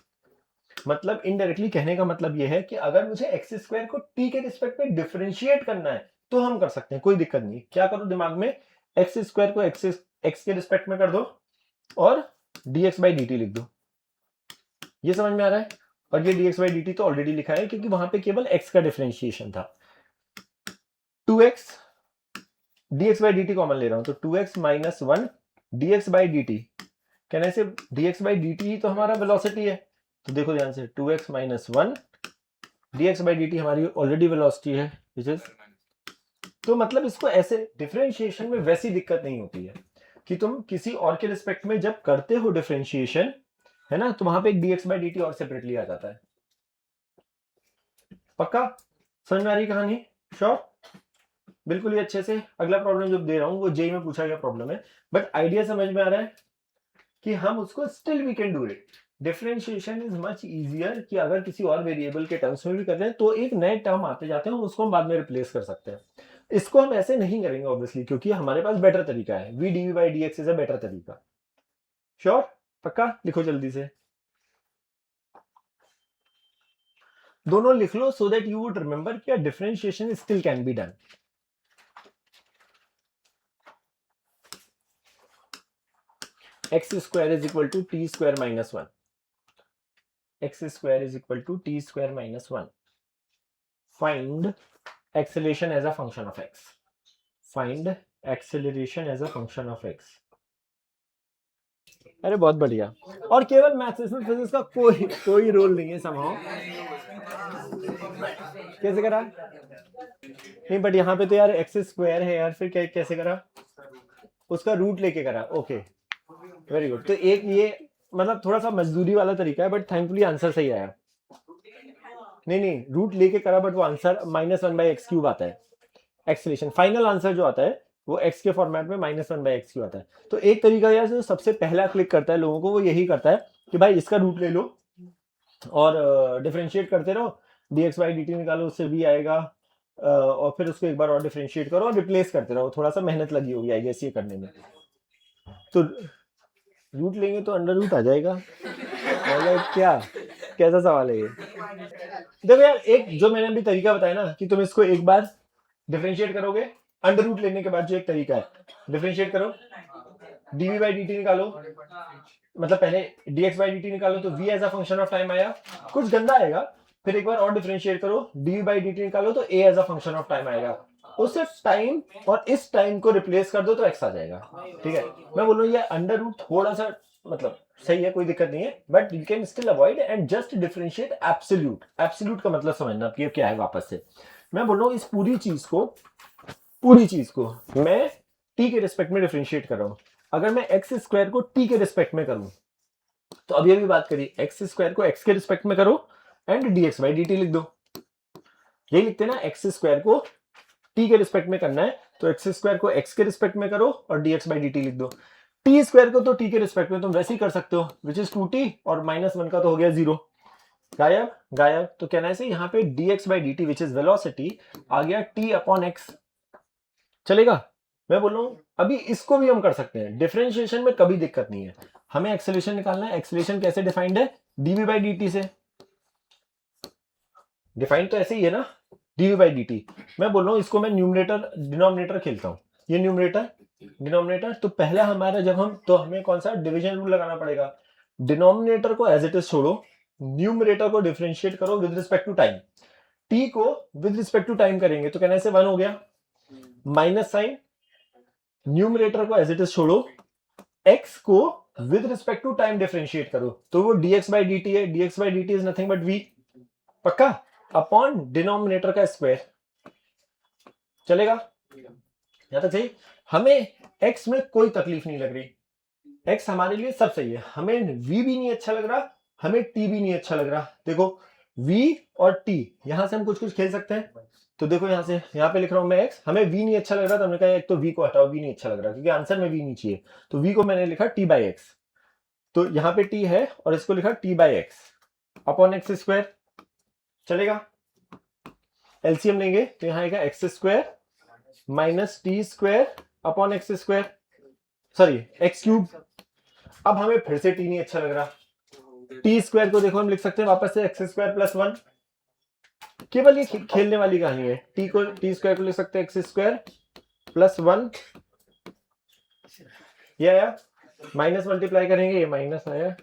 मतलब इनडायरेक्टली कहने का मतलब यह है कि अगर मुझे एक्स स्क्वायर को t के रिस्पेक्ट में डिफरेंशिएट करना है तो हम कर सकते हैं, कोई दिक्कत नहीं। क्या करो दिमाग में, एक्स स्क्वायर को एक्स के रिस्पेक्ट में कर दो और dx बाई dt लिख दो, ये समझ में आ रहा है। और ये dx बाई dt तो ऑलरेडी लिखा है क्योंकि वहां पे केवल x का डिफरेंशिएशन था। 2x dx by dt common ले रहा हूं, तो 2x minus 1 dx by dt, कहने से dx बाई dt ही तो हमारा वेलोसिटी है। तो देखो ध्यान से, 2x minus 1 dx by dt हमारी ऑलरेडी वेलोसिटी है, विच इज, तो मतलब इसको ऐसे डिफरेंशिएशन में वैसी दिक्कत नहीं होती है कि तुम किसी और के रिस्पेक्ट में जब करते हो डिफरेंशिएशन, है ना, तो वहां पे एक dx बाई dt और सेपरेटली आ जाता है। पक्का समझ में आ रही कहानी, श्योर, बिल्कुल ही अच्छे से। अगला प्रॉब्लम जो दे रहा हूं वो जेई में पूछा गया प्रॉब्लम है, बट आइडिया समझ में आ रहा है कि हम उसको still we can do it. Differentiation is much easier, कि अगर किसी और वेरिएबल के टर्म्स में भी कर रहे हैं तो एक नए टर्म आते जाते हैं, उसको हम बाद में रिप्लेस कर सकते हैं। इसको हम ऐसे नहीं करेंगे ऑब्वियसली, क्योंकि हमारे पास बेटर तरीका है, v dv by dx is a better तरीका। श्योर, पक्का, लिखो जल्दी से, दोनों लिख लो so that you would remember कि differentiation still can be done. X square is equal to T square minus 1, X square is equal to T square minus 1, find acceleration as a function of x, find acceleration as a function of x। अरे बहुत बढ़िया। और केवल मैथ्स, इसमें फिजिक्स का कोई कोई रोल नहीं है समहाउ। कैसे करा? नहीं बट यहाँ पे तो यार एक्स स्क्वायर है यार, फिर कैसे करा? उसका रूट लेके करा, ओके वेरी गुड। तो एक ये मतलब थोड़ा सा मजदूरी वाला तरीका है, बट थैंकफुली आंसर सही आया। नहीं नहीं, रूट लेके करा बट वो आंसर -1/x³ आता है। एक्सलेशन फाइनल आंसर जो आता है वो x के फॉर्मेट में -1/x³ आता है। तो एक तरीका यार जो सबसे पहला क्लिक करता है लोगों को वो यही करता है कि भाई इसका रूट ले लो और डिफरेंशिएट करते रहो, dx/dt निकालो, उससे v आएगा, और फिर उसको एक बार और डिफरेंशिएट करो और रिप्लेस करते रहो। थोड़ा सा मेहनत लगी होगी आई गेस ये करने में। तो रूट लेंगे तो अंडर रूट आ जाएगा, मतलब क्या कैसा सवाल है ये? देखो यार, एक जो मैंने अभी तरीका बताया ना कि तुम इसको एक बार डिफरेंशिएट करोगे, अंडर रूट लेने के बाद जो एक तरीका है, डिफरेंशिएट करो, dv/dt निकालो, मतलब पहले dx/dt निकालो तो v as a function of time आया, कुछ गंदा आएगा, फिर एक बार और डिफरेंशिएट करो, dv/dt निकालो तो a as a function of time आएगा, उस टाइम और इस टाइम को रिप्लेस कर दो तो x आ जाएगा। ठीक है, मैं बोल रहा हूँ ये अंडर रूट थोड़ा सा मतलब सही है, कोई दिक्कत नहीं है, but you can still avoid and just differentiate absolute. Absolute का मतलब समझना कि क्या है वापस से। मैं बोल रहा हूँ इस पूरी चीज को मैं t के रिस्पेक्ट में डिफरेंशिएट कर रहा हूं। अगर मैं एक्स स्क्वायर को t के रिस्पेक्ट में करूं तो अभी अभी बात करी, एक्स स्क्वायर को x के रिस्पेक्ट में करो एंड dx/dt लिख दो। यही लिखते हैं ना, एक्स स्क्वायर को t के रिस्पेक्ट में करना है तो एक्स स्क्वायर को x के रिस्पेक्ट में करो और dx/dt लिख दो। t स्क्वायर को तो t के रिस्पेक्ट में तुम वैसे ही कर सकते हो, विच इज 2t, और -1 का तो हो गया 0, गायब गायब। तो कहना है यहाँ पे dx/dt विच इज वेलोसिटी आ गया t/x, चलेगा? मैं बोल रहा हूं अभी इसको भी हम कर सकते हैं, डिफरेंशिएशन में कभी दिक्कत नहीं है। हमें एक्सेलेरेशन निकालना है, एक्सेलेरेशन कैसे डिफाइंड है? dv/dt से। डिफाइंड तो ऐसे ही है ना, dv/dt। मैं बोल रहा हूं इसको मैं न्यूमरेटर डिनोमिनेटर खेलता हूं, ये न्यूमरेटर डिनोमिनेटर, तो पहला हमारा जब हम तो हमें कौन सा डिवीजन रूल लगाना पड़ेगा, डिनोमिनेटर को एज इट इज छोड़ो, न्यूमरेटर को डिफरेंशिएट करो with respect to time. t को विद रिस्पेक्ट टू टाइम करेंगे तो कहना से 1 हो गया, माइनस साइन, न्यूमरेटर को एज इट इज छोड़ो, x को with respect to time differentiate करो तो वो dx/dt है, dx/dt is nothing but v, पक्का, अपॉन डिनोमिनेटर का स्क्वायर। चलेगा यहां तक सही? हमें x में कोई तकलीफ नहीं लग रही, x हमारे लिए सब सही है, हमें v भी नहीं अच्छा लग रहा, हमें t भी नहीं अच्छा लग रहा। देखो v और t यहां से हम कुछ कुछ खेल सकते हैं, तो देखो यहां से यहाँ पे लिख रहा हूं मैं x, हमें v नहीं अच्छा लग रहा तो हमने कहा एक तो v को हटाओ, v नहीं अच्छा लग रहा क्योंकि आंसर में v नहीं चाहिए, तो v को मैंने लिखा t/x, तो यहाँ पे t है और इसको लिखा t/x अपॉन x स्क्वायर। चलेगा? एलसीएम लेंगे तो यहाँ आएगा x square minus T square upon x square, sorry x³। अब हमें फिर से t नहीं अच्छा लग रहा, टी स्क्वायर को देखो हम लिख सकते हैं वापस से x² + 1, केवल ये खेलने वाली कहानी है। टी स्क्वायर को लिख सकते हैं x² + 1, ये आया, माइनस मल्टीप्लाई करेंगे ये माइनस आया।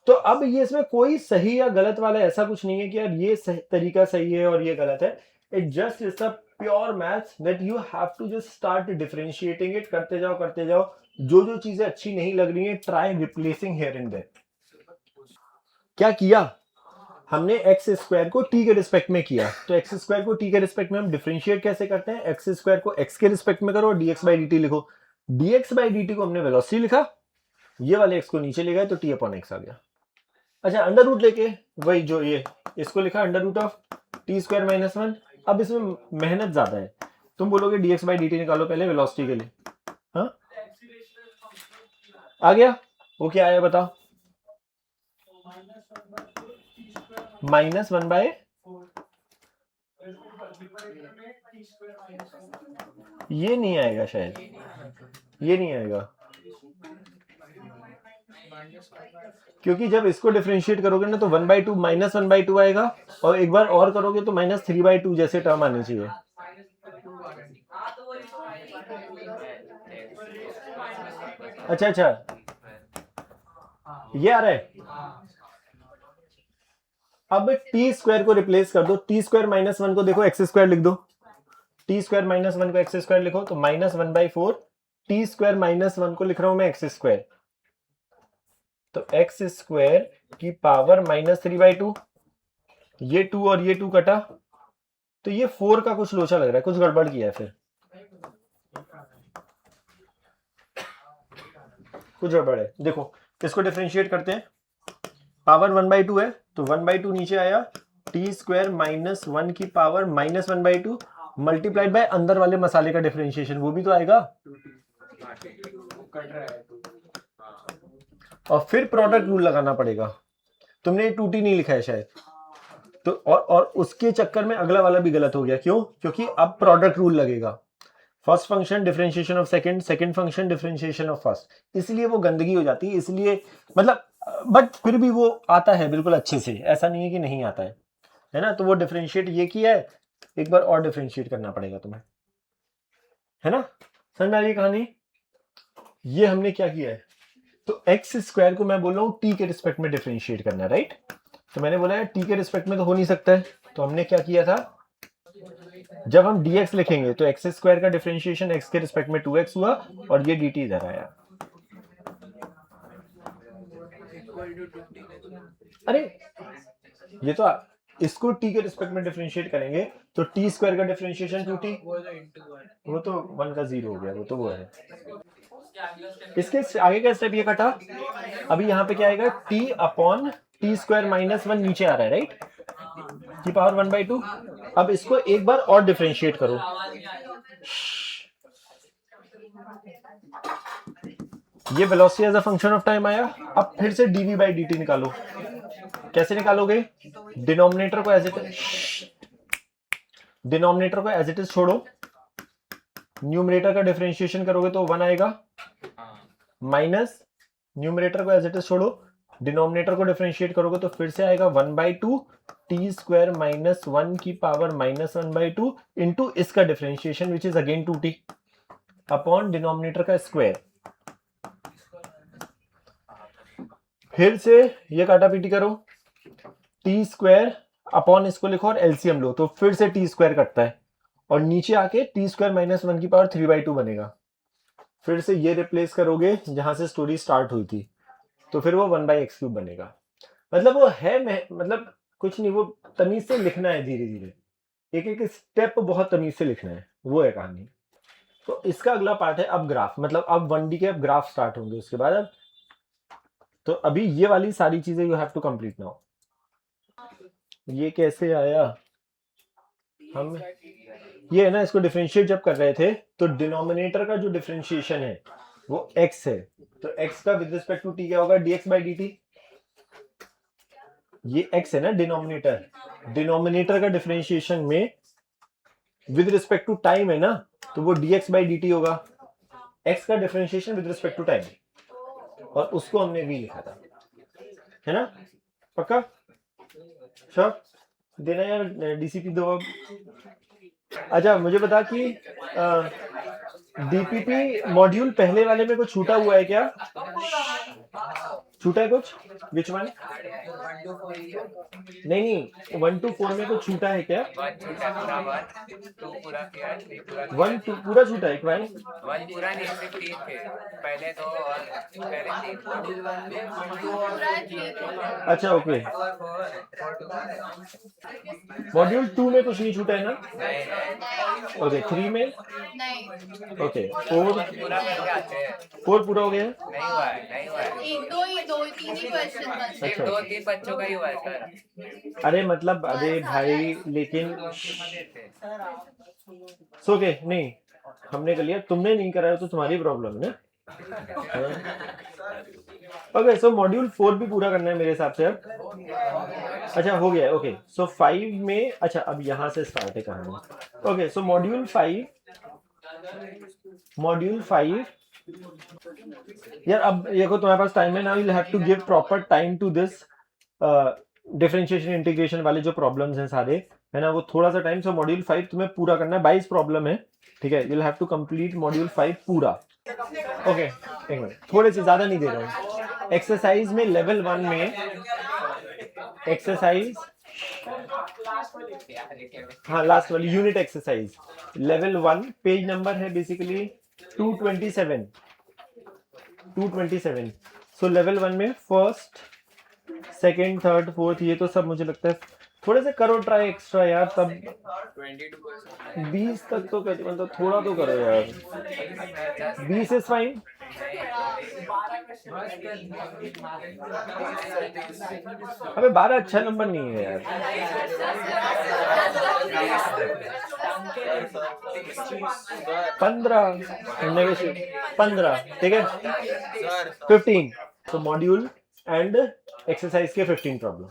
तो अब ये इसमें कोई सही या गलत वाला ऐसा कुछ नहीं है कि यार ये तरीका सही है और ये गलत है, it just is a pure maths that you have to just start differentiating it, करते जाओ, जो जो चीजें अच्छी नहीं लग रही है try replacing here and there. क्या किया हमने, एक्स स्क्वायर को t के रिस्पेक्ट में किया, तो एक्स स्क्वायर को t के रिस्पेक्ट में हम डिफरेंशिएट कैसे करते हैं, एक्स स्क्वायर को x के रिस्पेक्ट में करो और dx/dt लिखो, dx/dt को हमने वेलोसिटी लिखा, ये वाले x को नीचे ले गए तो t/x आ गया। अच्छा, अंडर रूट लेके वही जो ये इसको लिखा √(t² - 1), अब इसमें मेहनत ज्यादा है, तुम बोलोगे dx/dt निकालो पहले वेलोसिटी के लिए, हाँ आ गया, वो क्या आया बताओ, -1/, ये नहीं आएगा शायद, ये नहीं आएगा क्योंकि जब इसको डिफरेंशिएट करोगे ना तो 1/2 -1/2 आएगा, और एक बार और करोगे तो -3/2 जैसे टर्म आने चाहिए। अच्छा अच्छा, ये आ रहा है। अब t² को रिप्लेस कर दो, t² - 1 को देखो x² लिख दो, t² - 1 को x² लिखो तो -1/4, t² - 1 को लिख रहा हूं मैं x², तो एक्स स्क्वायर की पावर -3/2, ये 2 और ये 2 कटा, तो ये 4 का कुछ लोचा लग रहा है, कुछ गड़बड़ किया है फिर, कुछ गड़बड़ है। देखो इसको डिफरेंशिएट करते हैं, पावर 1/2 है तो 1/2 नीचे आया, टी स्क्वायर -1 की पावर -1/2 मल्टीप्लाइड बाय अंदर वाले मसाले का डिफरेंशिएशन, वो भी तो आएगा, और फिर प्रोडक्ट रूल लगाना पड़ेगा। तुमने 2t नहीं लिखा है शायद, तो और उसके चक्कर में अगला वाला भी गलत हो गया। क्यों? क्योंकि अब प्रोडक्ट रूल लगेगा, first function differentiation of second, second function differentiation of first, इसलिए वो गंदगी हो जाती है। इसलिए मतलब बट फिर भी वो आता है बिल्कुल अच्छे से, ऐसा नहीं है कि नहीं आता है ना। तो वो डिफरेंशिएट ये किया है, एक बार और डिफरेंशिएट करना पड़ेगा तुम्हें, है ना। समझ में आ रही है कहानी? ये हमने क्या किया है, तो एक्स स्क्वायर को मैं बोल रहा हूँ टी के रिस्पेक्ट में डिफरेंशिएट करना है, राइट। तो मैंने बोला है टी के रिस्पेक्ट में तो हो नहीं सकता है, तो हमने क्या किया था, जब हम dx लिखेंगे तो एक्स स्क्वायर का डिफरेंशिएशन x के रिस्पेक्ट में 2x हुआ और ये dt इधर आया। अरे ये तो इसको t के रिस्पेक्ट में डिफरेंशिएट करेंगे तो t स्क्वायर का डिफरेंशिएशन 2t, वो तो 1 का 0 हो गया, वो तो वो है। इसके आगे का स्टेप ये कटा, अभी यहाँ पे क्या आएगा, t अपॉन टी स्क्वायर -1 नीचे आ रहा है, राइट, की पावर 1/2। अब इसको एक बार और डिफरेंशिएट करो, ये velocity as a function of time आया। अब फिर से dv बाई dt निकालो, कैसे निकालोगे, डिनोमिनेटर को एज इट इज छोड़ो, न्यूमरेटर का डिफरेंशिएशन करोगे तो 1 आएगा, माइनस न्यूमरेटर को एज इट इज छोड़ो, डिनोमिनेटर को डिफरेंशिएट करोगे तो फिर से आएगा 1/2 टी स्क्वायर -1 की पावर -1/2 इंटू इसका differentiation which is again 2t upon denominator का स्क्वायर। फिर से ये काटा पीटी करो, टी स्क्वायर अपॉन इसको लिखो और एलसीएम लो, तो फिर से टी स्क्वायर कटता है और नीचे आके टी स्क्वायर -1 की पावर 3/2 बनेगा। फिर से ये रिप्लेस करोगे जहां से स्टोरी स्टार्ट हुई थी, तो फिर वो 1/x³ बनेगा। मतलब वो है मतलब कुछ नहीं, वो तमीज से लिखना है, धीरे धीरे एक एक स्टेप बहुत तमीज से लिखना है, वो है कहानी। तो इसका अगला पार्ट है अब ग्राफ, मतलब अब 1D के अब ग्राफ स्टार्ट होंगे उसके बाद। अब तो अभी ये वाली सारी चीजें you have to complete now. ये कैसे आया, हम ये है ना, इसको डिफरेंशिएट जब कर रहे थे तो डिनोमिनेटर का जो डिफरेंशिएशन है वो x है, तो x का विद रिस्पेक्ट टू t क्या होगा, dx बाई dt। ये x है ना डिनोमिनेटर, डिनोमिनेटर का डिफरेंशिएशन में विद रिस्पेक्ट टू टाइम है ना, तो वो dx बाई dt होगा, x का differentiation with respect to time, और उसको हमने v लिखा था, है ना, पक्का श्योर, देना यार डीसीपी दो अब। अच्छा मुझे बता कि डीपीपी मॉड्यूल पहले वाले में कुछ छूटा हुआ है क्या, छूटा है कुछ, विच वन, नहीं 1 to 4 में कुछ छूटा है क्या, 1 2 पूरा छूटा है भाई, 1 पूरा नहीं, सिर्फ 3 थे पहले, 2 और पहले 3। अच्छा ओके, मॉड्यूल 2 में कुछ नहीं छूटा है ना, ओके 3 में नहीं, ओके 4 पूरा करके आते हैं, 4 पूरा हो गया है, नहीं हुआ है, नहीं हुआ है, एक दो तीन ही क्वेश्चन बचे। सिर्फ अच्छा। 2-3 बच्चों का ही हुआ है सर। अरे मतलब अरे भाई लेकिन ओके नहीं, हमने कर लिया, तुमने नहीं कराया तो तुम्हारी प्रॉब्लम है ना। ओके सो मॉड्यूल 4 भी पूरा करना है मेरे हिसाब से अब, अच्छा हो गया, ओके सो 5 में, अच्छा अब यहाँ से स्टार्ट है कहानी। ओके सो मॉड्यूल 5 यार, अब देखो तुम्हारे पास टाइम है ना, you have to give proper time to this differentiation integration वाले जो प्रॉब्लम्स हैं सारे, है ना, वो थोड़ा सा टाइम। सो मॉड्यूल 5 तुम्हें पूरा करना है, 22 प्रॉब्लम है, ठीक है, you have to complete module 5 पूरा। ओके एक मिनट, थोड़े से ज्यादा नहीं दे रहा हूँ। एक्सरसाइज में लेवल 1 में एक्सरसाइज, हाँ लास्ट वाली unit exercise level 1 page number है बेसिकली 227 सो लेवल 1 में फर्स्ट, सेकंड, थर्ड, फोर्थ ये तो सब मुझे लगता है थोड़े से करो ट्राई एक्स्ट्रा यार, तब 22%। 20 तक तो कर, मतलब थोड़ा तो करो यार। 20 इज फाइन। अबे 12 अच्छा नंबर नहीं है यार। 15 15 ठीक है। 15 तो मॉड्यूल एंड एक्सरसाइज के 15 प्रॉब्लम।